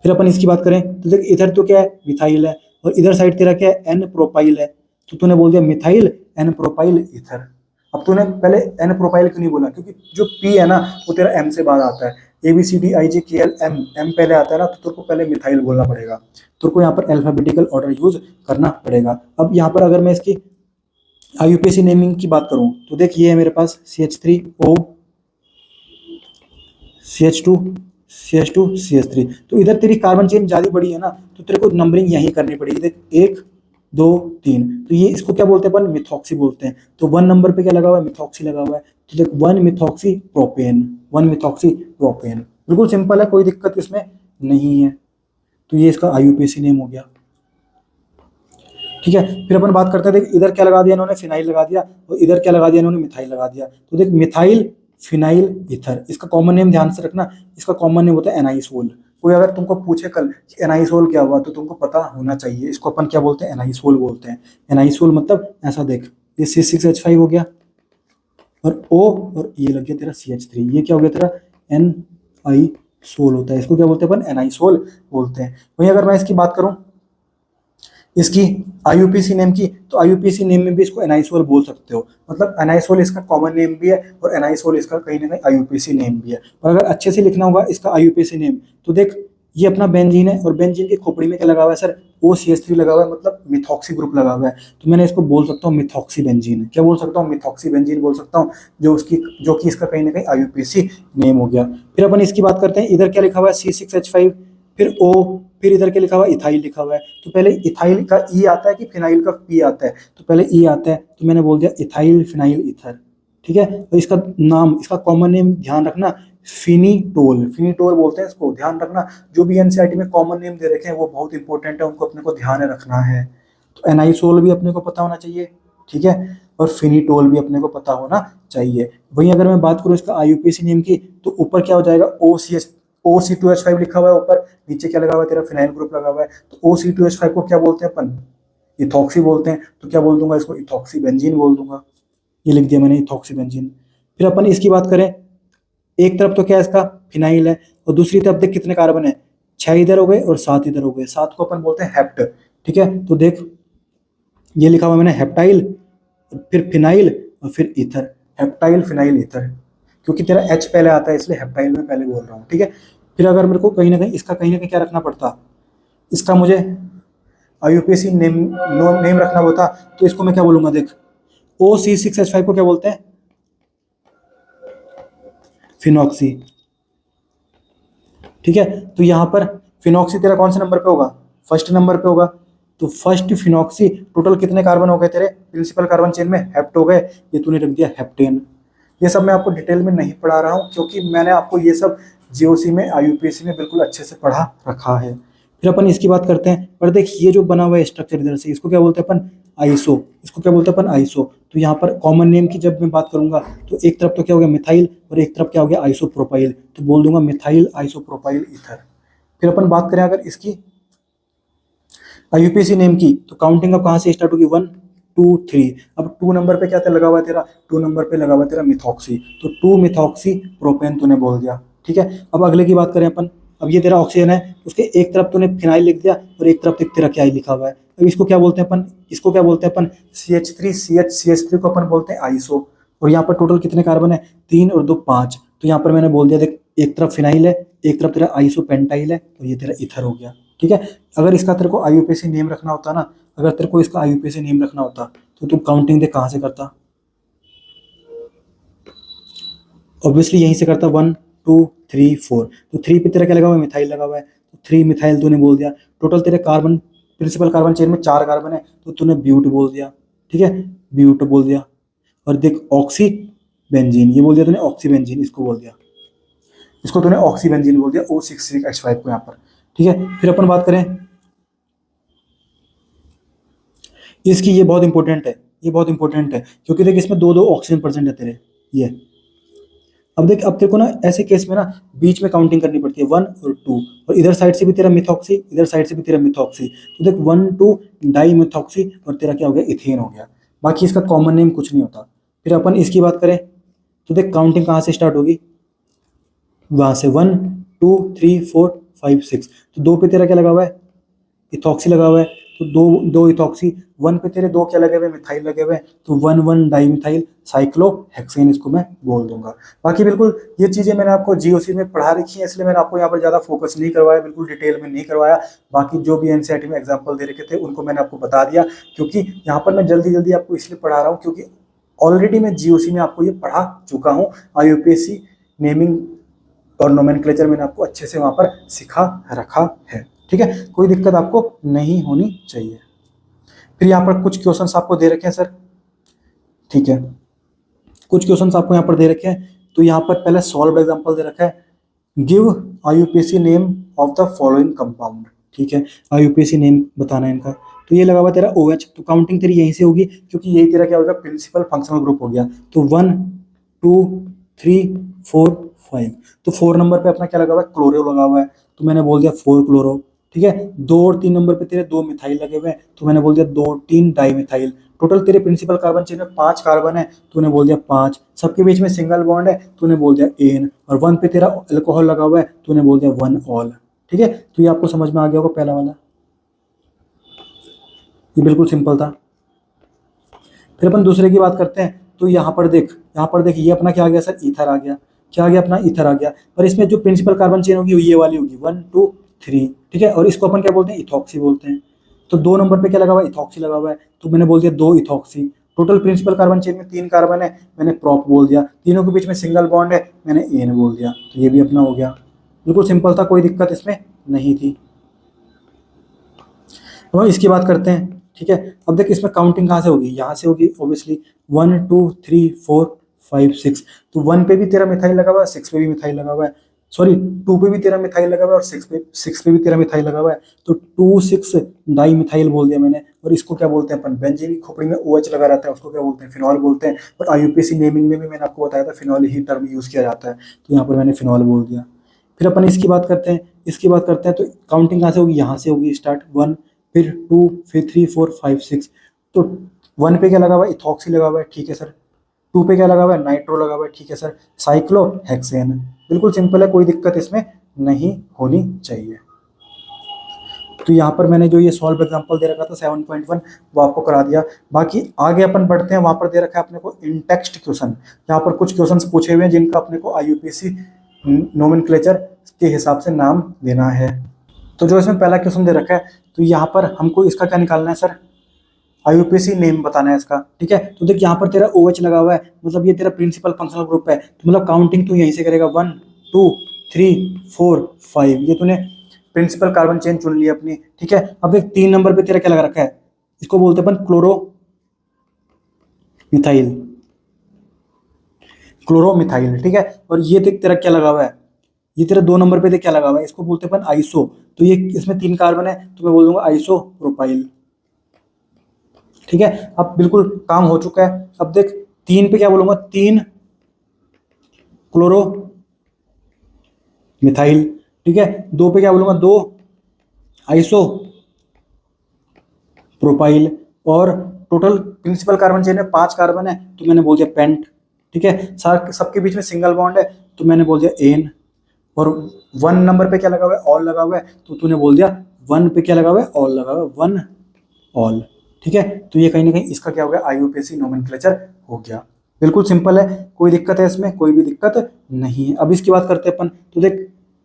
फिर अपन इसकी बात करें तो देख इधर तो क्या है, मिथाइल है, और इधर साइड तेरा क्या है, N प्रोपाइल है, तो तूने बोल दिया मिथाइल N प्रोपाइल ईथर। अब तूने पहले N प्रोपाइल क्यों नहीं बोला, क्योंकि जो P है ना वो तेरा M से बाद आता है, ABCDIJKL M पहले आता है ना, तो तेरे को पहले मिथाइल बोलना पड़ेगा, तेरे को यहाँ पर अल्फाबेटिकल ऑर्डर यूज करना पड़ेगा। अब यहाँ पर अगर मैं इसकी IUPAC नेमिंग की बात करूँ तो देख ये है मेरे पास CH3O CH2 CH2 CH3, तो इधर तेरी कार्बन चेन ज़्यादा बड़ी है ना, तो तेरे को नंबरिंग यहीं करनी पड़ेगी। देख 1 2 3, तो ये इसको क्या बोलते हैं अपन, मिथॉक्सी बोलते हैं। तो 1 नंबर पे क्या लगा हुआ है, मिथॉक्सी लगा हुआ है, तो देख 1 मिथॉक्सी प्रोपेन, 1 मिथॉक्सी प्रोपेन। बिल्कुल सिंपल है, कोई दिक्कत इसमें नहीं है। तो ये इसका IUPAC नेम हो गया। ठीक है, फिर अपन बात करते हैं, देख इधर क्या लगा दिया इन्होंने, फिनाइल लगा दिया, और इधर क्या लगा दिया इन्होंने, मिथाइल लगा दिया। तो देख मिथाइल फिनाइल ईथर, इसका कॉमन नेम ध्यान से रखना, इसका कॉमन नेम होता है एनाइसोल। कोई अगर तुमको पूछे कल एनाइसोल क्या हुआ, तो तुमको पता होना चाहिए, इसको अपन क्या बोलते हैं, एनाइसोल बोलते हैं। एनाइसोल मतलब ऐसा देख, ये C6H5 हो गया, और O, और ये लग गया तेरा CH3, ये क्या हो गया तेरा एनाइसोल होता है। इसको क्या बोलते हैं अपन, एनाइसोल बोलते हैं। वहीं अगर मैं इसकी बात करूं, इसकी IUPAC नेम की, तो IUPAC नेम में भी इसको एनाइसोल बोल सकते हो, मतलब एनाइसोल इसका कॉमन नेम भी है और एनाइसोल इसका कहीं ना कहीं IUPAC नेम भी है। और अगर अच्छे से लिखना होगा इसका IUPAC नेम, तो देख ये अपना बेंजीन है, और बेंजीन की खोपड़ी में क्या लगा हुआ है सर, OCH3 लगा हुआ है, मतलब मिथॉक्सी ग्रुप लगा हुआ है। तो मैंने इसको बोल सकता हूँ मिथॉक्सी बेंजीन, क्या बोल सकता हूँ, मिथॉक्सी बेंजीन बोल सकता हूँ, जो कि इसका कहीं ना कहीं IUPAC नेम हो गया। फिर अपन इसकी बात करते हैं, इधर क्या लिखा हुआ है, C6H5, फिर O, फिर इधर क्या लिखा हुआ है, इथाइल लिखा हुआ है। तो पहले इथाइल का ई आता है कि फिनाइल का पी आता है, तो पहले ई आता है, तो मैंने बोल दिया इथाइल फिनाइल ईथर। ठीक है, तो इसका नाम, इसका कॉमन नेम ध्यान रखना, फिनिटोल, फिनिटोल बोलते हैं इसको, ध्यान रखना। जो भी एनसीईआरटी में कॉमन नेम दे रखे हैं वो बहुत इंपॉर्टेंट है, उनको अपने को ध्यान रखना है। तो एनाइसोल भी अपने को पता होना चाहिए, ठीक है, और फिनिटोल भी अपने को पता होना चाहिए। वहीं अगर मैं बात करूँ इसका IUPAC नेम की, तो ऊपर क्या हो जाएगा, OC2H5 लिखा हुआ है ऊपर, नीचे क्या लगा हुआ है तेरा, फिनाइल ग्रुप लगा हुआ है। तो OC2H5 को क्या बोलते हैं अपन, इथॉक्सी बोलते हैं। तो क्या बोल दूंगा इसको, इथॉक्सी बेंजीन बोल दूंगा। ये लिख दिया मैंने, इथॉक्सी बेंजीन। फिर अपन इसकी बात करें, एक तरफ तो क्या है इसका फिनाइल है, और दूसरी तरफ देख कितने कार्बन है, 6 इधर हो गए और 7 इधर हो गए, 7 को अपन बोलते हैं हेप्ट। ठीक है, तो देख ये लिखा हुआ मैंने हेप्टाइल, फिर फिनाइल, और फिर ईथर, हेप्टाइल फिनाइल ईथर, क्योंकि तेरा H पहले आता है इसलिए हेप्टाइल में पहले बोल रहा हूँ। ठीक है, फिर अगर मेरे को कहीं ना कहीं इसका कहीं ना कहीं क्या रखना पड़ता, इसका मुझे IUPAC नेम रखना होता, तो इसको मैं क्या बोलूंगा, देख OC6H5 को क्या बोलते हैं, फिनॉक्सी। ठीक है, तो यहाँ पर फिनॉक्सी तेरा कौन से नंबर पे होगा, फर्स्ट नंबर पे होगा। तो फर्स्ट फिनॉक्सी, टोटल कितने कार्बन हो गए तेरे प्रिंसिपल कार्बन चेन में, हेप्ट हो गए, ये तूने रख दिया हेप्टेन। ये सब मैं आपको डिटेल में नहीं पढ़ा रहा हूँ, क्योंकि मैंने आपको ये सब GOC में IUPAC में बिल्कुल अच्छे से पढ़ा रखा है। फिर अपन इसकी बात करते हैं, पर देख ये जो बना हुआ है स्ट्रक्चर इधर से, इसको क्या बोलते हैं अपन, आइसो। इसको क्या बोलते हैं अपन, आइसो। तो यहाँ पर कॉमन नेम की जब मैं बात करूंगा, तो एक तरफ तो क्या हो गया मिथाइल, और एक तरफ क्या हो गया आइसोप्रोपाइल, तो बोल दूंगा मिथाइल आइसोप्रोपाइल ईथर। फिर अपन बात करें अगर इसकी IUPAC नेम की, तो काउंटिंग अब कहाँ से स्टार्ट होगी, 1 2 3। अब 2 नंबर पे क्या था लगा हुआ है तेरा, 2 नंबर पे लगा हुआ है तेरा मिथॉक्सी, तो 2 मिथॉक्सी प्रोपेन तूने बोल दिया। ठीक है, अब अगले की बात करें अपन, अब ये तेरा ऑक्सीजन है, उसके एक तरफ तूने फिनाइल लिख दिया और एक तरफ तेरा क्या लिखा हुआ है। अब इसको क्या बोलते हैं अपन, इसको क्या बोलते हैं अपन, CH3 को अपन बोलते हैं आइसो। और यहाँ पर टोटल कितने कार्बन है, 3 और 2 5। तो यहाँ पर मैंने बोल दिया देख, एक तरफ फिनाइल है, एक तरफ तेरा आइसो पेंटाइल है, तो ये तेरा ईथर हो गया। ठीक है, अगर इसका तेरे को IUPAC नेम रखना होता ना, अगर तेरे को इसका IUPAC नेम रखना होता, तो तू काउंटिंग देख कहाँ से करता, ऑब्वियसली यहीं से करता, 1 2 3 4। तो 3 पे तेरा क्या लगा हुआ है, मिथाइल लगा हुआ है, तो 3 मिथाइल तूने बोल दिया। टोटल तेरे कार्बन प्रिंसिपल कार्बन चेन में 4 कार्बन है, तो तूने ब्यूट बोल दिया। ठीक है, ब्यूट बोल दिया। और देख ऑक्सी बेंजीन, ये बोल दिया तूने ऑक्सी बेंजीन, इसको बोल दिया, इसको तूने ऑक्सी बेंजीन बोल दिया, O6H5 को यहाँ पर। ठीक है, फिर अपन बात करें इसकी, ये बहुत इंपॉर्टेंट है, ये बहुत इंपॉर्टेंट है, क्योंकि देख इसमें 2 2 ऑक्सीजन परसेंट है तेरे ये। अब देख, अब तेरे को ना ऐसे केस में ना बीच में काउंटिंग करनी पड़ती है, 1 और 2, और इधर साइड से भी तेरा मिथॉक्सी, इधर साइड से भी तेरा मिथॉक्सी। तो देख 1 2 डाई मिथॉक्सी, और तेरा क्या हो गया, इथेन हो गया। बाकी इसका कॉमन नेम कुछ नहीं होता। फिर अपन इसकी बात करें, तो देख काउंटिंग कहाँ से स्टार्ट होगी, वहां से 1 2 3 4 5 6। तो 2 पे तेरा क्या लगा हुआ है, इथॉक्सी लगा हुआ है, तो 2 इथॉक्सी। 1 पे तेरे 2 क्या लगे हुए, मिथाइल लगे हुए हैं, तो 1 1 डाई मिथाइल साइक्लोहेक्सेन इसको मैं बोल दूंगा। बाकी बिल्कुल ये चीजें मैंने आपको GOC में पढ़ा रखी है, इसलिए मैंने आपको यहाँ पर ज्यादा फोकस नहीं करवाया, बिल्कुल डिटेल में नहीं करवाया। बाकी जो भी NCERT में एग्जाम्पल दे रखे थे उनको मैंने आपको बता दिया, क्योंकि यहाँ पर मैं जल्दी जल्दी आपको इसलिए पढ़ा रहा हूँ क्योंकि ऑलरेडी मैं GOC में आपको ये पढ़ा चुका हूँ। IUPAC नेमिंग और नोमेनक्लेचर मैंने आपको अच्छे से वहां पर सिखा रखा है। ठीक है, कोई दिक्कत आपको नहीं होनी चाहिए। फिर यहाँ पर कुछ क्वेश्चंस आपको दे रखे हैं सर। ठीक है, कुछ क्वेश्चंस आपको यहाँ पर दे रखे हैं, तो यहाँ पर पहले सॉल्व एग्जांपल दे रखा है, give IUPAC name of the following compound. ठीक है, आईयूपीएसी नेम बताना है इनका। तो ये लगा हुआ तेरा OH, तो काउंटिंग तेरी यहीं से होगी क्योंकि यही तेरा क्या होगा, प्रिंसिपल फंक्शनल ग्रुप हो गया। तो 1 2 3 4 5। तो 4 नंबर पे अपना क्या लगा हुआ है, क्लोरो लगा हुआ है, तो मैंने बोल दिया 4 क्लोरो। ठीक है, 2 और 3 नंबर पे तेरे 2 मिथाइल लगे हुए हैं, तो मैंने बोल दिया 2 3 डाई मिथाइल। टोटल तेरे प्रिंसिपल कार्बन चेन में 5 कार्बन है, तूने बोल दिया 5। सबके बीच में सिंगल बॉन्ड है, तूने बोल दिया एन। और 1 पे तेरा अल्कोहल लगा हुआ है, तूने बोल दिया 1 ऑल। ठीक है, तो ये आपको समझ में आ गया होगा पहला वाला, ये बिल्कुल सिंपल था। फिर अपन दूसरे की बात करते हैं। तो यहाँ पर देख ये अपना क्या आ गया सर, ईथर आ गया। क्या आ गया अपना, ईथर आ गया। पर इसमें जो प्रिंसिपल कार्बन चेन होगी वो ये वाली होगी 1 2 3। ठीक है, और इसको अपन क्या बोलते हैं, इथॉक्सी बोलते हैं। तो 2 नंबर पे क्या लगा हुआ है, इथॉक्सी लगा हुआ है, तो मैंने बोल दिया 2 ethoxy. Total principal carbon chain में 3 कार्बन है, मैंने प्रॉप बोल दिया। तीनों के बीच में सिंगल बॉन्ड है, मैंने एन बोल दिया। तो ये भी अपना हो गया, बिल्कुल सिंपल था, कोई दिक्कत इसमें नहीं थी। अब हम इसकी बात करते हैं। ठीक है, अब देख इसमें काउंटिंग कहाँ से होगी, यहाँ से होगी ऑब्वियसली। 1 2 3 4 5 6। तो 1 पे भी तेरा मिथाइल लगा हुआ है, 6 पे भी मिथाइल लगा हुआ है, सॉरी 2 पे भी तेरा मिथाइल लगा हुआ है और 6 पे भी तेरा मिथाइल लगा हुआ है। तो 2 6 डाई मिथाइल बोल दिया मैंने। और इसको क्या बोलते हैं अपन, बेंजीन की खोपड़ी में OH लगा रहता है, उसको क्या बोलते हैं, फिनॉल बोलते हैं। बट आईयूपीएसी नेमिंग में भी मैंने आपको बताया था फिनॉल ही टर्म यूज किया जाता है, तो यहाँ पर मैंने फिनॉल बोल दिया। फिर अपन इसकी बात करते हैं। तो काउंटिंग कहाँ से होगी, यहाँ से होगी स्टार्ट। 1, फिर 2, फिर 3 4 5 6। तो 1 पे क्या लगा हुआ है, इथॉक्सी लगा हुआ है, ठीक है सर। 2 पे क्या लगा हुआ है, नाइट्रो लगा हुआ है, ठीक है सर। साइक्लोहेक्सेन, बिल्कुल सिंपल है, कोई दिक्कत इसमें नहीं होनी चाहिए। तो यहाँ पर मैंने जो ये सॉल्व एग्जांपल दे रखा था 7.1 वो आपको करा दिया। बाकी आगे अपन बढ़ते हैं, वहाँ पर दे रखा है अपने को इन टेक्स्ट क्वेश्चन। यहाँ पर कुछ क्वेश्चंस पूछे हुए हैं जिनका अपने को आईयूपीएसी नोमेनक्लेचर के हिसाब से नाम देना है। तो जो इसमें पहला क्वेश्चन दे रखा है, तो यहाँ पर हमको इसका क्या निकालना है सर, आईयूपीएसी नेम बताना है इसका। ठीक है, तो देख यहाँ पर तेरा OH लगा हुआ है, मतलब ये तेरा प्रिंसिपल फंक्शनल ग्रुप है, तो मतलब काउंटिंग तू यहीं से करेगा 1 2 3 4 5। ये तूने प्रिंसिपल कार्बन चेन चुन ली अपनी। ठीक है, अब देख 3 नंबर पे तेरा क्या लगा रखा है, इसको बोलते हैं अपन क्लोरोमिथाइल। ठीक है, और ये देख तेरा क्या लगा हुआ है, ये तेरा 2 नंबर पे देख क्या लगा हुआ है, इसको बोलते हैं अपन आइसो। तो ये इसमें 3 कार्बन है, तो मैं बोल दूंगा आइसो प्रोपाइल। ठीक है, अब बिल्कुल काम हो चुका है। अब देख 3 पे क्या बोलूंगा, 3 क्लोरो मिथाइल। ठीक है, 2 पे क्या बोलूंगा, 2 आइसो प्रोपाइल। और टोटल प्रिंसिपल कार्बन चेन में 5 कार्बन है, तो मैंने बोल दिया पेंट। ठीक है, सबके बीच में सिंगल बॉन्ड है, तो मैंने बोल दिया एन। और 1 नंबर पे क्या लगा हुआ है, ऑल लगा हुआ है, तो तूने बोल दिया 1 पे क्या लगा हुआ है, ऑल लगा हुआ है, 1 ऑल। ठीक है, तो ये कहीं ना कहीं इसका क्या हो गया, आईयूपीएसी नोमेनक्लेचर हो गया। बिल्कुल सिंपल है, कोई दिक्कत है इसमें, कोई भी दिक्कत नहीं है। अब इसकी बात करते हैं अपन। तो देख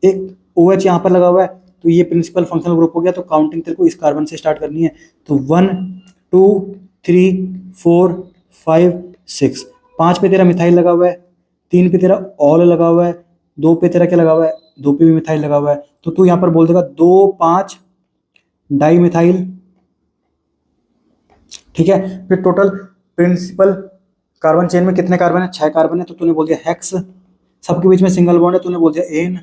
एक OH यहाँ पर लगा हुआ है, तो ये प्रिंसिपल फंक्शनल ग्रुप हो गया, तो काउंटिंग तेरे को इस कार्बन से स्टार्ट करनी है। तो 1 2 3 4 5 6। 5 पे तेरा मिथाइल लगा हुआ है, 3 पे तेरा ऑल लगा हुआ है, 2 पे तेरा क्या लगा हुआ है, 2 पे भी मिथाइल लगा हुआ है। तो तू यहाँ पर बोल देगा 2 5 डाई मिथाइल। ठीक है, फिर टोटल प्रिंसिपल कार्बन चेन में कितने कार्बन है, 6 कार्बन है, तो तूने बोल दिया हेक्स। सबके बीच में सिंगल बॉन्ड है, तूने बोल दिया एन।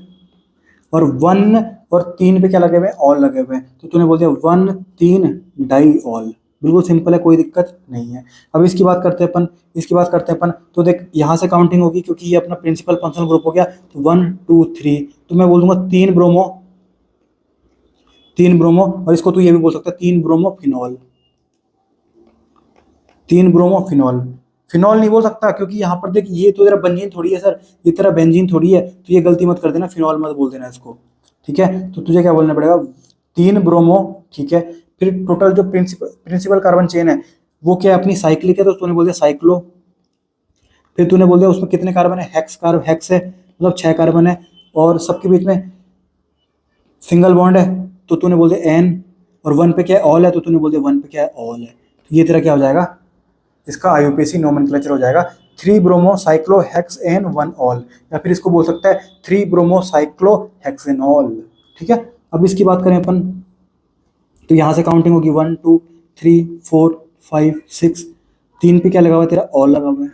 और 1 और 3 पे क्या लगे हुए हैं, ऑल लगे हुए हैं, तो तूने बोल दिया 1 3 डाई ऑल। बिल्कुल सिंपल है, कोई दिक्कत नहीं है। अब इसकी बात करते हैं अपन। तो देख यहाँ से काउंटिंग होगी क्योंकि ये अपना प्रिंसिपल फंक्शनल ग्रुप हो गया। तो 1 2 3, तो मैं बोल दूंगा 3 ब्रोमो। और इसको तू ये भी बोल सकता है 3 ब्रोमोफिनॉल। 3 ब्रोमोफिनॉल, फिनॉल नहीं बोल सकता क्योंकि यहाँ पर देख ये तो तेरा बेंजीन थोड़ी है सर, ये तेरा बेंजीन थोड़ी है, तो ये गलती मत कर देना, फिनॉल मत बोल देना इसको। ठीक है, तो तुझे क्या बोलना पड़ेगा, 3 ब्रोमो। ठीक है, फिर टोटल जो प्रिंसिपल कार्बन चेन है वो क्या है, अपनी साइक्लिक है, तो तूने बोल दिया साइक्लो। फिर तूने बोल दिया उसमें कितने कार्बन है, हेक्स है, मतलब 6 कार्बन है, और सबके बीच में सिंगल बॉन्ड है, तो तूने बोल दिया एन। और 1 पे क्या है, ऑल है, तो तूने बोल दिया 1 पे क्या है, ऑल है। तो ये तेरा क्या हो जाएगा, इसका आईयूपीएसी नोमेनक्लेचर हो जाएगा 3 ब्रोमो साइक्लोहेक्सेन 1 ऑल, या फिर इसको बोल सकता है 3 ब्रोमो साइक्लोहेक्सेनॉल। ठीक है, अब इसकी बात करें अपन, तो यहाँ से काउंटिंग होगी 1 2 3 4 5 6। 3 पे क्या लगा हुआ है तेरा, ऑल लगा हुआ है।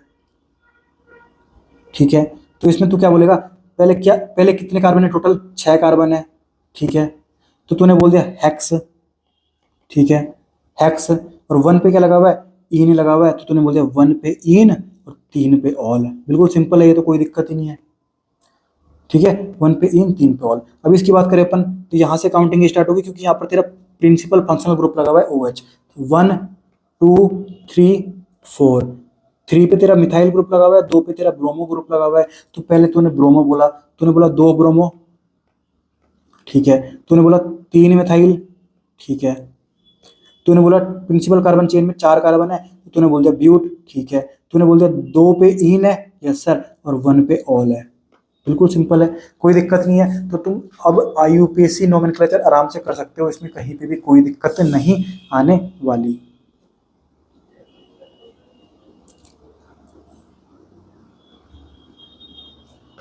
ठीक है, तो इसमें तू क्या बोलेगा, पहले कितने कार्बन है टोटल, 6 कार्बन है, ठीक है। तो तूने बोल दिया हेक्स, ठीक है, हेक्स, और 1 पे क्या लगा हुआ है, इन लगा हुआ है, तो तूने बोल दिया 1 पे इन और 3 पे ऑल। बिल्कुल सिंपल है, ये तो कोई दिक्कत ही नहीं है, ठीक है। 1 पे इन 3 पे ऑल। अब इसकी बात करें अपन तो यहाँ से काउंटिंग स्टार्ट होगी, क्योंकि यहाँ पर तेरा प्रिंसिपल फंक्शनल ग्रुप लगा हुआ है OH। 1 2 3 4, 3 पे तेरा मिथाइल ग्रुप लगा हुआ है, 2 पे तेरा ब्रोमो ग्रुप लगा हुआ है। तो पहले तूने ब्रोमो बोला, तूने बोला 2 ब्रोमो, ठीक है। तूने बोला 3 मिथाइल, ठीक है। तूने बोला प्रिंसिपल कार्बन चेन में 4 कार्बन है, तो तूने बोल दिया ब्यूट, ठीक है। तूने बोल दिया 2 पे इन है, यस सर, और 1 पे ऑल है। बिल्कुल सिंपल है, कोई दिक्कत नहीं है। तो तुम अब IUPAC नोमेनक्लेचर आराम से कर सकते हो, इसमें कहीं पे भी कोई दिक्कत नहीं आने वाली।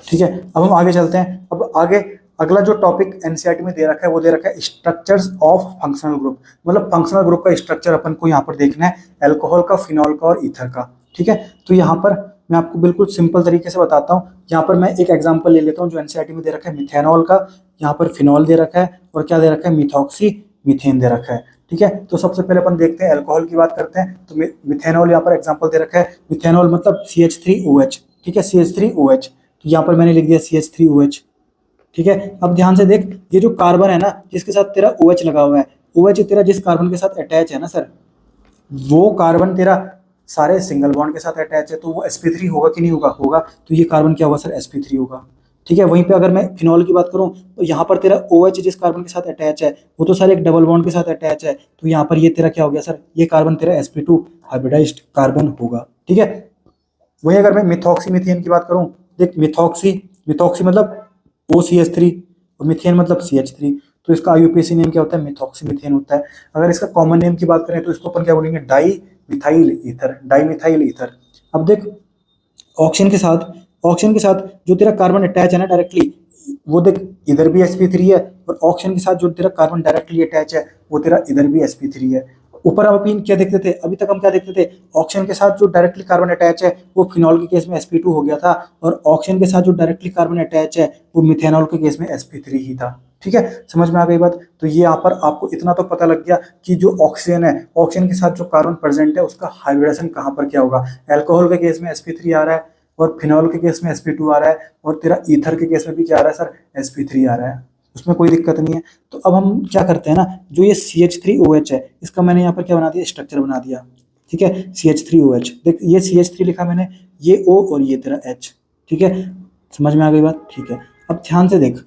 ठीक है, अब हम आगे चलते हैं। अब आगे अगला जो टॉपिक एनसीईआरटी में दे रखा है वो दे रखा है स्ट्रक्चर्स ऑफ फंक्शनल ग्रुप। मतलब फंक्शनल ग्रुप का स्ट्रक्चर अपन को यहाँ पर देखना है, अल्कोहल का, फिनॉल का और ईथर का, ठीक है। तो यहाँ पर मैं आपको बिल्कुल सिंपल तरीके से बताता हूँ। यहाँ पर मैं एक एग्जांपल ले लेता हूँ जो एनसीईआरटी में दे रखा है मिथेनॉल का। यहाँ पर फिनॉल दे रखा है और क्या दे रखा है, मिथॉक्सी मीथेन दे रखा है, ठीक है। तो सबसे पहले अपन देखते हैं अल्कोहल की बात करते हैं। तो मिथेनॉल यहाँ पर एग्जाम्पल दे रखा है। मिथेनॉल मतलब CH3OH, ठीक है, CH3OH। तो यहाँ पर मैंने लिख दिया CH3OH, ठीक है। अब ध्यान से देख, ये जो कार्बन है ना जिसके साथ तेरा OH लगा हुआ है, OH तेरा जिस कार्बन के साथ अटैच है ना सर, वो कार्बन तेरा सारे सिंगल बॉन्ड के साथ अटैच है, तो वो sp3 होगा कि नहीं होगा, होगा। तो ये कार्बन क्या होगा सर, sp3 होगा, ठीक है। वहीं पे अगर मैं फिनॉल की बात करूं तो यहाँ पर तेरा OH जिस कार्बन के साथ अटैच है वो तो सर एक डबल बॉन्ड के साथ अटैच है, तो यहाँ पर ये तेरा क्या हो गया सर, ये कार्बन तेरा sp2 हाइब्रिडाइज्ड कार्बन होगा, ठीक है। वहीं अगर मैं मिथॉक्सी मीथेन की बात करूं, देख मिथॉक्सी मतलब OCH3 और मीथेन मतलब CH3, तो इसका IUPAC नेम क्या होता है, मिथॉक्सी मीथेन होता है। अगर इसका कॉमन नेम की बात करें तो इसको अपन क्या बोलेंगे, डाई मिथाइल ईथर। अब देख ऑक्सीजन के साथ जो तेरा कार्बन अटैच है ना डायरेक्टली, वो देख इधर भी sp3 है, और ऑक्सीजन के साथ जो तेरा कार्बन डायरेक्टली अटैच है वो तेरा इधर भी sp3 है। ऊपर हम अपन क्या देखते थे, अभी तक हम क्या देखते थे, ऑक्सीजन के साथ जो डायरेक्टली कार्बन अटैच है वो फिनॉल के केस में sp2 हो गया था, और ऑक्सीजन के साथ जो डायरेक्टली कार्बन अटैच है वो मिथेनॉल के केस में sp3 ही था, ठीक है। समझ में आ गई बात। तो ये यहाँ पर आपको इतना तो पता लग गया कि जो ऑक्सीजन है, ऑक्सीजन के साथ जो कार्बन प्रेजेंट है उसका हाइब्रिडेशन कहाँ पर क्या होगा। अल्कोहल के केस में sp3 आ रहा है, और फिनॉल के केस में sp2 आ रहा है, और तेरा ईथर के केस में भी क्या आ रहा है सर, sp3 आ रहा है, उसमें कोई दिक्कत नहीं है। तो अब हम क्या करते हैं ना, जो ये CH3OH है इसका मैंने यहाँ पर क्या बना दिया, स्ट्रक्चर बना दिया, ठीक है। CH3OH देख, ये CH3 लिखा मैंने, ये O और ये तेरा H, ठीक है। समझ में आ गई बात, ठीक है। अब ध्यान से देख,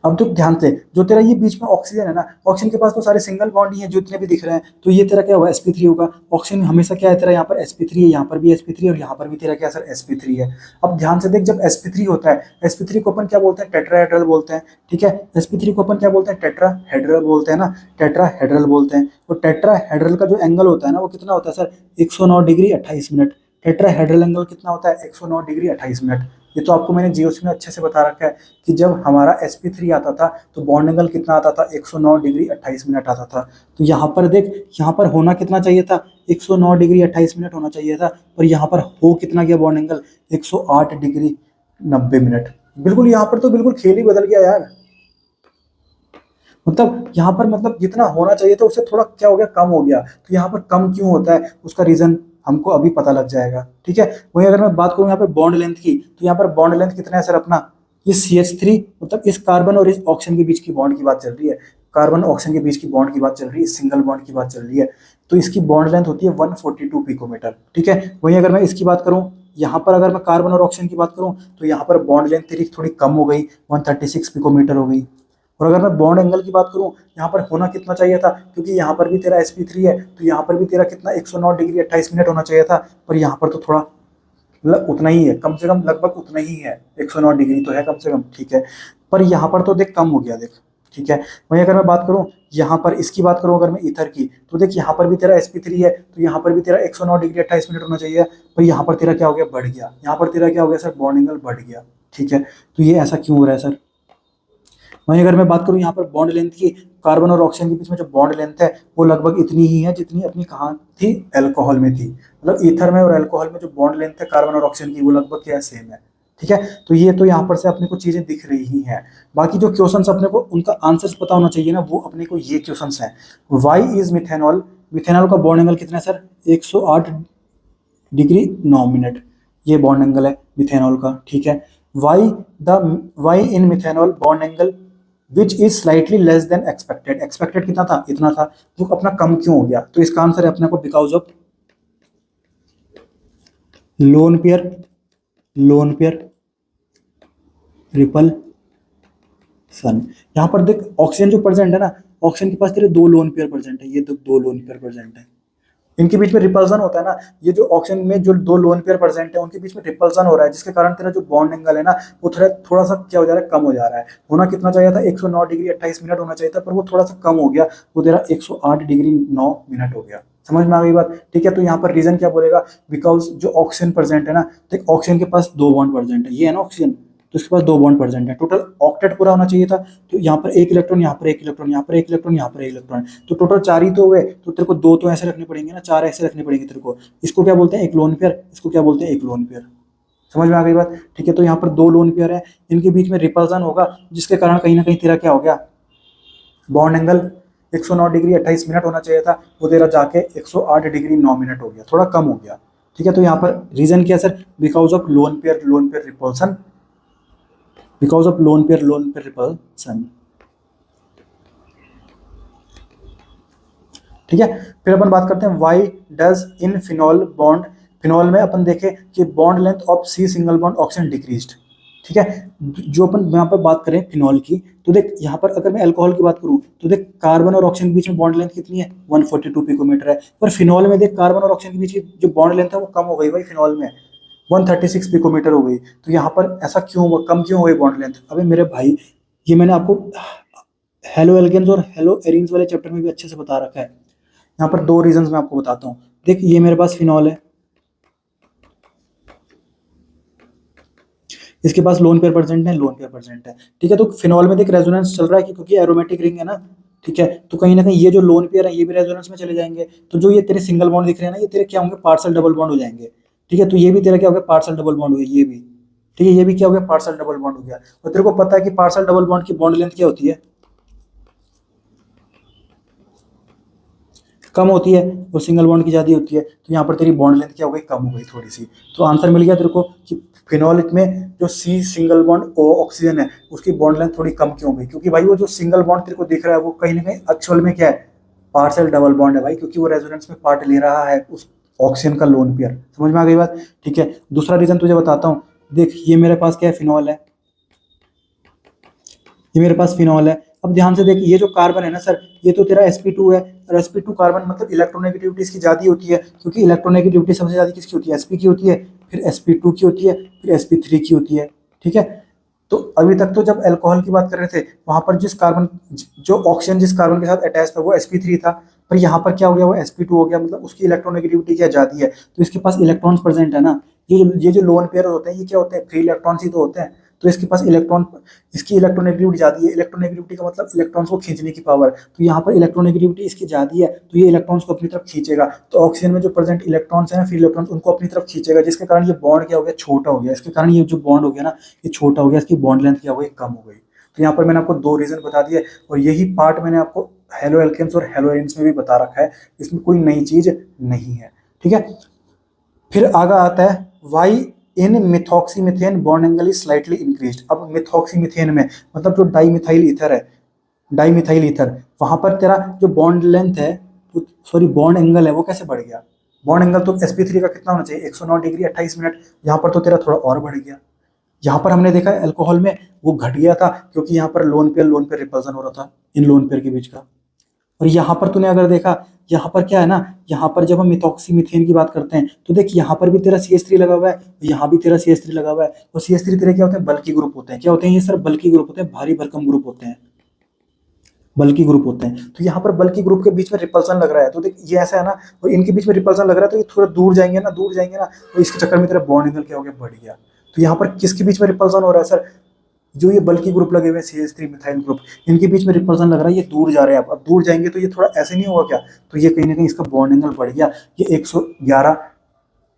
अब तो ध्यान से, जो तेरा ये बीच में ऑक्सीजन है ना, ऑक्सीजन के पास तो सारे सिंगल बॉन्ड ही है जितने भी दिख रहे हैं, तो ये तेरा क्या होगा, sp3 होगा। ऑक्सीजन हमेशा क्या है तेरा, यहाँ पर sp3 है, यहाँ पर भी sp3 और यहाँ पर भी तेरा क्या सर, sp3 है। अब ध्यान से देख, जब sp3 होता है, sp3 को अपन क्या बोलते हैं, टेट्राहेड्रल बोलते हैं, ठीक है। sp3 को अपन क्या बोलते हैं, टेट्राहेड्रल बोलते हैं ना, टेट्राहेड्रल बोलते हैं। तो टेट्राहेड्रल का जो एंगल होता है ना वो कितना होता है sir, 109 degree 28 minute. Tetrahedral angle कितना होता है, 109 डिग्री 28 मिनट। ये तो आपको मैंने जीओसी में अच्छे से बता रखा है कि जब हमारा sp3 आता था तो बॉन्ड एंगल कितना आता था, 109 डिग्री 28 मिनट आता था। तो यहाँ पर देख, यहाँ पर होना कितना चाहिए था, 109 डिग्री 28 मिनट होना चाहिए था, पर यहाँ पर हो कितना गया बॉन्ड एंगल, 108 डिग्री 90 मिनट। बिल्कुल यहाँ पर तो बिल्कुल खेल ही बदल गया यार। मतलब यहाँ पर मतलब जितना होना चाहिए था उससे थोड़ा क्या हो गया, कम हो गया। तो यहाँ पर कम क्यों होता है उसका रीजन हमको अभी पता लग जाएगा, ठीक है। वहीं अगर मैं बात करूँ यहाँ पर बॉन्ड लेंथ की, तो यहाँ पर बॉन्ड लेंथ कितना है सर अपना, ये CH3 मतलब इस कार्बन और इस ऑक्सीजन के बीच की बॉन्ड की बात चल रही है, कार्बन ऑक्सीजन के बीच की बॉन्ड की बात चल रही है, सिंगल बॉन्ड की बात चल रही है। तो इसकी बॉन्ड लेंथ होती है 142 पिकोमीटर, ठीक है। वहीं अगर मैं इसकी बात करूँ, यहाँ पर अगर मैं कार्बन और ऑक्सीजन की बात करूँ तो यहाँ पर बॉन्ड लेंथ तेरी थोड़ी कम हो गई, 136 पिकोमीटर हो गई। और अगर मैं बॉन्ड एंगल की बात करूं, यहाँ पर होना कितना चाहिए था, क्योंकि यहाँ पर भी तेरा sp3 है तो यहाँ पर भी तेरा कितना, 109 डिग्री 28 मिनट होना चाहिए था, पर यहाँ पर तो थोड़ा मतलब उतना ही है, कम से कम लगभग उतना ही है, 109 डिग्री तो है कम से कम, ठीक है। पर यहाँ पर तो देख कम हो गया, देख, ठीक है। वहीं अगर मैं बात करूँ यहाँ पर इसकी बात करूँ अगर मैं ईथर की, तो देख यहाँ पर भी तेरा sp3 है तो यहाँ पर भी तेरा 109 डिग्री 28 मिनट होना चाहिए, पर यहाँ पर तेरा क्या हो गया, बढ़ गया। यहाँ पर तेरा क्या हो गया सर, बॉन्ड एंगल बढ़ गया, ठीक है। तो ये ऐसा क्यों हो रहा है सर। वहीं अगर मैं बात करूं यहाँ पर बॉन्ड लेंथ की, कार्बन और ऑक्सीजन के बीच में जो बॉन्ड लेंथ है वो लगभग इतनी ही है जितनी अपनी कहाँ थी, अल्कोहल में थी। मतलब ईथर में और अल्कोहल में जो बॉन्ड लेंथ है कार्बन और ऑक्सीजन की वो लगभग क्या है, सेम है, ठीक है, तो ये तो यहाँ पर से अपने को चीजें दिख रही ही हैं। बाकी जो क्वेश्चंस अपने को उनका आंसर्स पता होना चाहिए ना, वो अपने को ये क्वेश्चंस हैं। वाई इज मिथेनॉल, मिथेनॉल का बॉन्ड एंगल कितना है सर, 108 डिग्री 9 मिनट, ये बॉन्ड एंगल है मिथेनॉल का। ठीक है, why in methanol bond angle which is slightly less than expected, expected कितना था, इतना था, वो अपना कम क्यों हो गया, तो इसका आंसर है अपने को because of lone pair, lone pair repulsion. यहाँ पर देख ऑक्सीजन जो प्रेजेंट है ना, ऑक्सीजन के पास तेरे दो लोन पेयर प्रेजेंट है, ये तो दो लोन पेयर प्रेजेंट है, इनके बीच में रिपल्सन होता है ना, ये जो ऑक्सीजन में जो दो लोन पेयर प्रेजेंट है उनके बीच में रिपल्सन हो रहा है, जिसके कारण तेरा जो बॉन्ड एंगल है ना वो थोड़ा थोड़ा सा क्या हो जा रहा है, कम हो जा रहा है। होना कितना चाहिए था, 109 डिग्री 28 मिनट होना चाहिए था, पर वो थोड़ा सा कम हो गया, वो तेरा 108 डिग्री 9 मिनट हो गया। समझ में आ गई बात? ठीक है, तो यहाँ पर रीजन क्या बोलेगा, बिकॉज जो ऑक्सीजन प्रेजेंट है ना, तो ऑक्सीजन के पास दो बॉन्ड प्रेजेंट है, ये है ना ऑक्सीजन, तो इसके पास दो बॉन्ड प्रेजेंट है, टोटल ऑक्टेट पूरा होना चाहिए था, तो यहाँ पर एक इलेक्ट्रॉन, यहाँ पर एक इलेक्ट्रॉन, यहाँ पर एक इलेक्ट्रॉन, यहाँ पर एक इलेक्ट्रॉन, तो टोटल चार ही तो हुए, तो तेरे को दो तो ऐसे रखने पड़ेंगे ना, चार ऐसे रखने पड़ेंगे तेरे को। इसको क्या बोलते हैं, एक लोन पेयर, इसको क्या बोलते हैं, एक लोन पेयर। समझ में आ गई बात? ठीक है, तो यहाँ पर दो लोन पेयर है, इनके बीच में रिपल्सन होगा, जिसके कारण कहीं ना कहीं तेरा क्या हो गया, बॉन्ड एंगल 109 डिग्री 28 मिनट होना चाहिए था, वो तेरा जाके 108 डिग्री 9 मिनट हो गया, थोड़ा कम हो गया। ठीक है, तो यहाँ पर रीजन क्या है sir, because of lone pair repulsion, because of lone pair repulsion. ठीक है, फिर अपन बात करते हैं why does in phenol bond, phenol में अपन देखें कि bond length of C single bond oxygen decreased. ठीक है, जो अपन यहाँ पर बात करें फिनॉल की, तो देख यहाँ पर अगर मैं अल्कोहल की बात करूँ तो देख कार्बन और ऑक्सीजन के बीच में बॉन्ड लेंथ कितनी है, 142 पिकोमीटर है, पर फिनॉल में देख कार्बन और ऑक्सीजन के बीच की जो बॉन्ड लेंथ है वो कम हो गई भाई, फिनॉल में 136 पिकोमीटर हो गई। तो यहाँ पर ऐसा क्यों हुआ, कम क्यों हो गई बॉन्ड लेंथ? अबे मेरे भाई, ये मैंने आपको हेलो एल्केन्स और हेलो एरीन्स वाले चैप्टर में भी अच्छे से बता रखा है। यहाँ पर दो रीजंस मैं आपको बताता हूँ। देख ये मेरे पास फिनॉल है, इसके पास लोन पेयर प्रेजेंट है, लोन पेयर प्रेजेंट है। ठीक है, तो फिनॉल में देख रेजोनेंस चल रहा है क्योंकि एरोमेटिक रिंग है ना। ठीक है, तो कहीं ना कहीं ये जो लोन पेयर है ये भी रेजोनेंस में चले जाएंगे, तो जो ये तेरे सिंगल बॉन्ड दिख रहे हैं ना, ये तेरे क्या होंगे, पार्सल डबल बॉन्ड हो जाएंगे। ठीक है, तो ये भी तेरा क्या हो गया, पार्सल डबल बॉन्ड हो गया, ये भी। ठीक है, ये भी क्या हो गया, पार्सल डबल बॉन्ड हो गया। और तेरे को पता है कि पार्सल डबल बॉन्ड की बॉन्ड लेंथ क्या होती है, कम होती है, और सिंगल बॉन्ड की ज़्यादा होती है, तो यहाँ पर तेरी बॉन्ड लेंथ क्या हो गई, कम हो गई थोड़ी सी। तो आंसर मिल गया तेरे को कि फिनॉल में जो सी सिंगल बॉन्ड ऑक्सीजन है उसकी बॉन्ड लेंथ थोड़ी कम क्यों हो गई, क्योंकि भाई वो जो सिंगल बॉन्ड तेरे को दिख रहा है वो कहीं ना कहीं एक्चुअल में क्या है, पार्सल डबल बॉन्ड है भाई, क्योंकि वो रेजोनेंस में पार्ट ले रहा है उस ऑक्सीजन का लोन पेयर। समझ में आ गई बात? ठीक है, दूसरा रीजन तुझे बताता हूँ। देख ये मेरे पास क्या है, फिनॉल है, ये मेरे पास फिनॉल है। अब ध्यान से देख, ये जो कार्बन है ना सर, ये तो तेरा sp2 है, और sp2 कार्बन मतलब इलेक्ट्रोनेगेटिविटी इसकी ज़्यादा होती है, क्योंकि इलेक्ट्रोनेगेटिविटी सबसे ज़्यादा किसकी होती है, sp की होती है, फिर sp2 की होती है, फिर sp3 की होती है। ठीक है, तो अभी तक तो जब अल्कोहल की बात कर रहे थे वहां पर जिस कार्बन, जो ऑक्सीजन जिस कार्बन के साथ अटैच था वो sp3 था, पर यहाँ पर क्या हो गया, वो sp2 हो गया, मतलब उसकी इलेक्ट्रोनेगेटिविटी क्या ज़्यादा है, तो इसके पास इलेक्ट्रॉन्स प्रेजेंट है ना। ये जो लोन पेयर होते हैं ये क्या होते हैं, फ्री इलेक्ट्रॉन्स ही तो होते हैं, तो इसके पास इलेक्ट्रॉन, इसकी इलेक्ट्रोनेगेटिविटी ज़्यादा है। इलेक्ट्रोनेगेटिविटी का मतलब इलेक्ट्रॉन्स को खींचने की पावर, तो यहाँ पर इलेक्ट्रोनेगेटिविटी इसकी ज़्यादा है, तो ये इलेक्ट्रॉन्स को अपनी तरफ खींचेगा, तो ऑक्सीजन में जो प्रेजेंट इलेक्ट्रॉन्स हैं, फ्री इलेक्ट्रॉन्स, उनको अपनी तरफ खींचेगा, जिसके कारण ये बॉन्ड क्या हो गया, छोटा हो गया। इसके कारण ये जो बॉन्ड हो गया ना, ये छोटा हो गया, इसकी बॉन्ड लेंथ क्या हो गई, कम हो गई। तो यहाँ पर मैंने आपको दो रीजन बता दिए, और यही पार्ट मैंने आपको हेलो एल्केन्स और हेलो एरीन्स में भी बता रखा है, इसमें कोई नई चीज नहीं है। ठीक है, फिर आगे आता है why in methoxymethane bond angle is slightly increased. अब मिथॉक्सीमिथेन में मतलब जो डाईमिथाइल ईथर है, डाईमिथाइल ईथर, वहां पर तेरा जो बॉन्ड लेंथ है, सॉरी बॉन्ड एंगल है, वो कैसे बढ़ गया? बॉन्ड एंगल तो sp3 का कितना होना चाहिए, 109 डिग्री 28 मिनट, यहाँ पर तो तेरा थोड़ा और बढ़ गया। यहाँ पर हमने देखा अल्कोहल में वो घट गया था, क्योंकि यहाँ पर लोन पेयर रिपल्सन हो रहा था इन लोन पेयर के बीच का। और यहाँ पर तूने अगर देखा, यहाँ पर क्या है ना, यहाँ पर जब हम मिथॉक्सीमिथेन की बात करते हैं तो देख यहाँ पर भी तेरा CH3 लगा हुआ है, यहाँ भी तेरा CH3 लगा हुआ है, और CH3 तेरे क्या होते हैं, बल्की ग्रुप होते हैं। क्या होते हैं ये सर, बल्की ग्रुप होते हैं, भारी भरकम ग्रुप होते हैं, बल्की ग्रुप होते हैं। तो यहाँ पर बल्की ग्रुप के बीच में रिपल्सन लग रहा है, तो देख ये ऐसा है ना, और इनके बीच में रिपल्सन लग रहा है, तो ये थोड़ा दूर जाएंगे ना, तो इसके चक्कर में तेरा बॉन्ड एंगल क्या हो गया, बढ़ गया। तो यहाँ पर किसके बीच में रिपल्सन हो रहा है सर, जो ये बल्की ग्रुप लगे हुए हैं CH3 मिथाइल ग्रुप, इनके बीच में रिपल्सन लग रहा है, ये दूर जा रहे हैं। अब दूर जाएंगे तो ये थोड़ा ऐसे नहीं होगा क्या, तो ये कहीं ना कहीं इसका बॉन्ड एंगल बढ़ गया, ये 111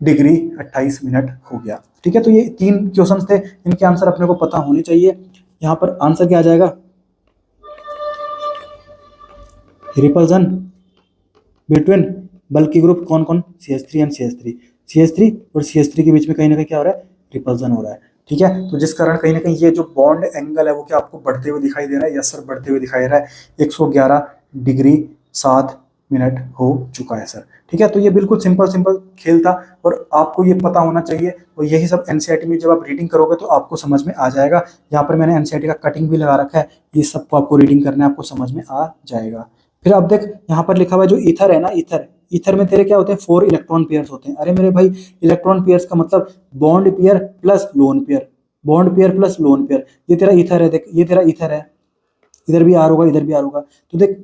डिग्री 28 मिनट हो गया। ठीक है, तो ये 3 क्वेश्चंस थे, इनके आंसर अपने को पता होने चाहिए। यहाँ पर आंसर क्या आ जाएगा, रिपल्सन बिटवीन बल्कि ग्रुप कौन कौन, CH3 एंड CH3, CH3 और CH3 के बीच में कहीं ना कहीं क्या हो रहा है, रिपल्सन हो रहा है। ठीक है, तो जिस कारण कहीं ना कहीं ये जो बॉन्ड एंगल है वो क्या आपको बढ़ते हुए दिखाई दे रहा है, यस सर बढ़ते हुए दिखाई दे रहा है, 111 डिग्री 7 मिनट हो चुका है सर। ठीक है, तो ये बिल्कुल सिंपल खेल था और आपको ये पता होना चाहिए, और यही सब एनसीईआरटी में जब आप रीडिंग करोगे तो आपको समझ में आ जाएगा। यहाँ पर मैंने एनसीईआरटी का कटिंग भी लगा रखा है, ये सबको आपको रीडिंग करना है, आपको समझ में आ जाएगा। फिर आप देख यहाँ पर लिखा हुआ है जो ईथर है ना, ईथर में तेरे क्या होते हैं, 4 इलेक्ट्रॉन पेयर्स होते हैं। अरे मेरे भाई, इलेक्ट्रॉन पेयर्स का मतलब bond pair plus lone pair, bond pair plus lone pair. ये तेरा ईथर है, देख ये तेरा ईथर है, इधर भी आर होगा, इधर भी आर होगा। तो देख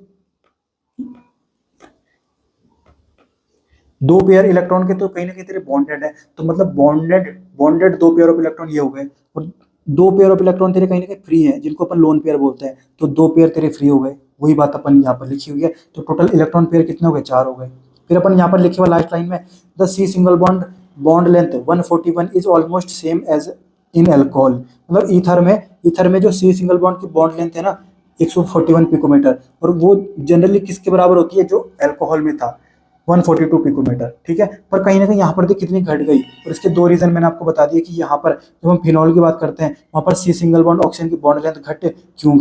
2 पेयर इलेक्ट्रॉन के तो कहीं ना कहीं तेरे बॉन्डेड है, तो मतलब बॉन्डेड 2 पेयर ऑफ इलेक्ट्रॉन ये हो गए, और 2 पेयर ऑफ इलेक्ट्रॉन तेरे कहीं ना कहीं फ्री है, जिनको अपन लोन पेयर बोलते हैं, तो 2 पेयर तेरे फ्री हो गए। वही बात अपन यहाँ पर लिखी हुई है, तो टोटल इलेक्ट्रॉन पेयर कितने हो गए, 4 हो गए। फिर अपन यहाँ पर लिखे हुआ लास्ट लाइन में, the C single bond length 141 is almost same as in alcohol. मतलब ईथर में जो सी सिंगल बॉन्ड की बॉन्ड लेंथ है ना 141 पिकोमीटर, और वो जनरली किसके बराबर होती है, जो एल्कोहल में था 142 पिकोमीटर। ठीक है, पर कहीं ना कहीं यहाँ पर देख कितनी घट गई, और इसके 2 रीजन मैंने आपको बता दिए कि यहाँ पर जब हम फिनॉल की बात करते हैं वहाँ पर सी सिंगल बॉन्ड ऑक्सीजन की बॉन्ड लेंथ घट क्यों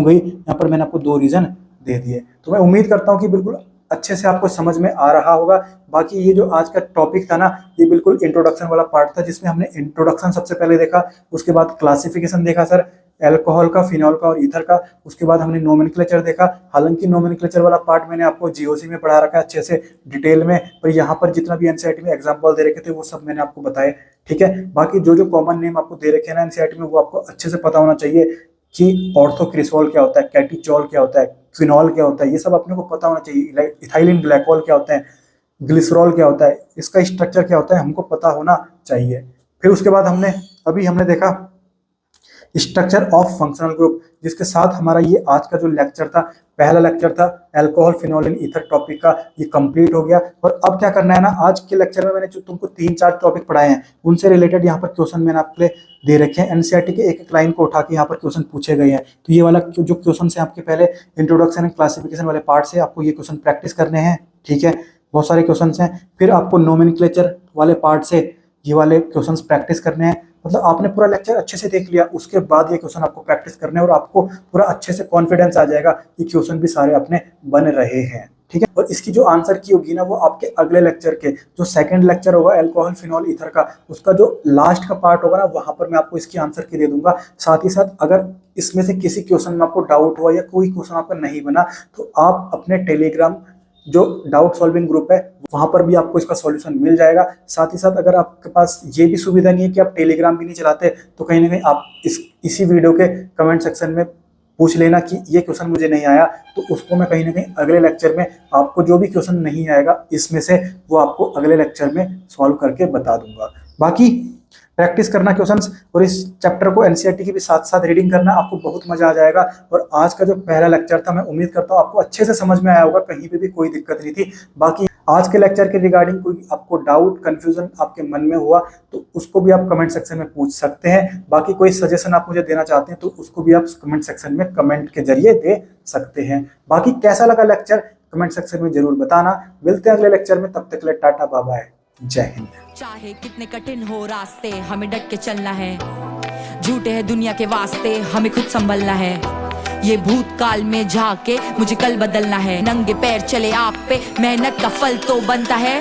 गई, यहाँ पर मैंने आपको 2 रीजन दे दिए। तो मैं उम्मीद करता हूँ कि बिल्कुल अच्छे से आपको समझ में आ रहा होगा। बाकी ये जो आज का टॉपिक था ना, ये बिल्कुल इंट्रोडक्शन वाला पार्ट था, जिसमें हमने इंट्रोडक्शन सबसे पहले देखा, उसके बाद क्लासिफिकेशन देखा सर एल्कोहल का, फिनॉल का और ईथर का, उसके बाद हमने नोमेनक्लेचर देखा। हालांकि नोमेनक्लेचर वाला पार्ट मैंने आपको जीओसी में पढ़ा रखा है अच्छे से डिटेल में, पर यहाँ पर जितना भी एनसीईआरटी में एग्जाम्पल दे रखे थे वो सब मैंने आपको बताए। ठीक है, बाकी जो कॉमन नेम आपको दे रखे हैं ना एनसीईआरटी में, वो आपको अच्छे से पता होना चाहिए कि ऑर्थोक्रिसोल क्या होता है, कैटिचोल क्या होता है, फिनॉल क्या होता है, ये सब अपने को पता होना चाहिए। इथाइलिन ग्लाइकोल क्या होता है, ग्लिसरॉल क्या होता है, इसका स्ट्रक्चर क्या होता है, हमको पता होना चाहिए। फिर उसके बाद हमने देखा स्ट्रक्चर ऑफ फंक्शनल ग्रुप, जिसके साथ हमारा ये आज का जो लेक्चर था, पहला लेक्चर था alcohol phenol and ether topic का, ये कंप्लीट हो गया। और अब क्या करना है ना, आज के लेक्चर में मैंने जो तुमको 3-4 टॉपिक पढ़ाए हैं, उनसे रिलेटेड यहाँ पर क्वेश्चन मैंने आपके लिए दे रखे हैं। एनसीईआरटी के एक लाइन को उठा के यहाँ पर क्वेश्चन पूछे गए हैं। तो ये वाला जो क्वेश्चन है आपके पहले इंट्रोडक्शन एंड क्लासिफिकेशन वाले पार्ट से आपको ये क्वेश्चन प्रैक्टिस करने हैं। ठीक है, बहुत सारे क्वेश्चन हैं। फिर आपको नोमेनक्लेचर वाले पार्ट से ये वाले क्वेश्चन प्रैक्टिस करने हैं। मतलब आपने पूरा लेक्चर अच्छे से देख लिया, उसके बाद ये क्वेश्चन आपको प्रैक्टिस करने हैं, और आपको पूरा अच्छे से कॉन्फिडेंस आ जाएगा कि क्वेश्चन भी सारे अपने बन रहे हैं। ठीक है, और इसकी जो आंसर की होगी ना, वो आपके अगले लेक्चर के जो सेकंड लेक्चर होगा अल्कोहल फिनॉल ईथर का, उसका जो लास्ट का पार्ट होगा ना, वहां पर मैं आपको इसकी आंसर की दे दूंगा। साथ ही साथ अगर इसमें से किसी क्वेश्चन में आपको डाउट हुआ या कोई क्वेश्चन आपका नहीं बना, तो आप अपने टेलीग्राम जो डाउट सॉल्विंग ग्रुप है वहां पर भी आपको इसका सॉल्यूशन मिल जाएगा। साथ ही साथ अगर आपके पास ये भी सुविधा नहीं है कि आप टेलीग्राम भी नहीं चलाते, तो कहीं ना कहीं आप इसी वीडियो के कमेंट सेक्शन में पूछ लेना कि ये क्वेश्चन मुझे नहीं आया, तो उसको मैं कहीं ना कहीं अगले लेक्चर में आपको जो भी क्वेश्चन नहीं आएगा इसमें से, वो आपको अगले लेक्चर में सॉल्व करके बता दूंगा। बाकी प्रैक्टिस करना क्वेश्चंस, और इस चैप्टर को एनसीईआरटी की भी साथ साथ रीडिंग करना, आपको बहुत मजा आ जाएगा। और आज का जो पहला लेक्चर था, मैं उम्मीद करता हूँ आपको अच्छे से समझ में आया होगा, कहीं पे भी कोई दिक्कत नहीं थी। बाकी आज के लेक्चर के रिगार्डिंग कोई आपको डाउट कंफ्यूजन आपके मन में हुआ तो उसको भी आप कमेंट सेक्शन में पूछ सकते हैं। बाकी कोई सजेशन आप मुझे देना चाहते हैं तो उसको भी आप कमेंट सेक्शन में कमेंट के जरिए दे सकते हैं। बाकी कैसा लगा लेक्चर कमेंट सेक्शन में जरूर बताना। मिलते हैं अगले लेक्चर में, तब तक के लिए टाटा बाय बाय, जय हिंद। चाहे कितने कठिन हो रास्ते, हमें डट के चलना है। झूठे है दुनिया के वास्ते, हमें खुद संभलना है। ये भूतकाल में जाके मुझे कल बदलना है। नंगे पैर चले आप पे, मेहनत का फल तो बनता है।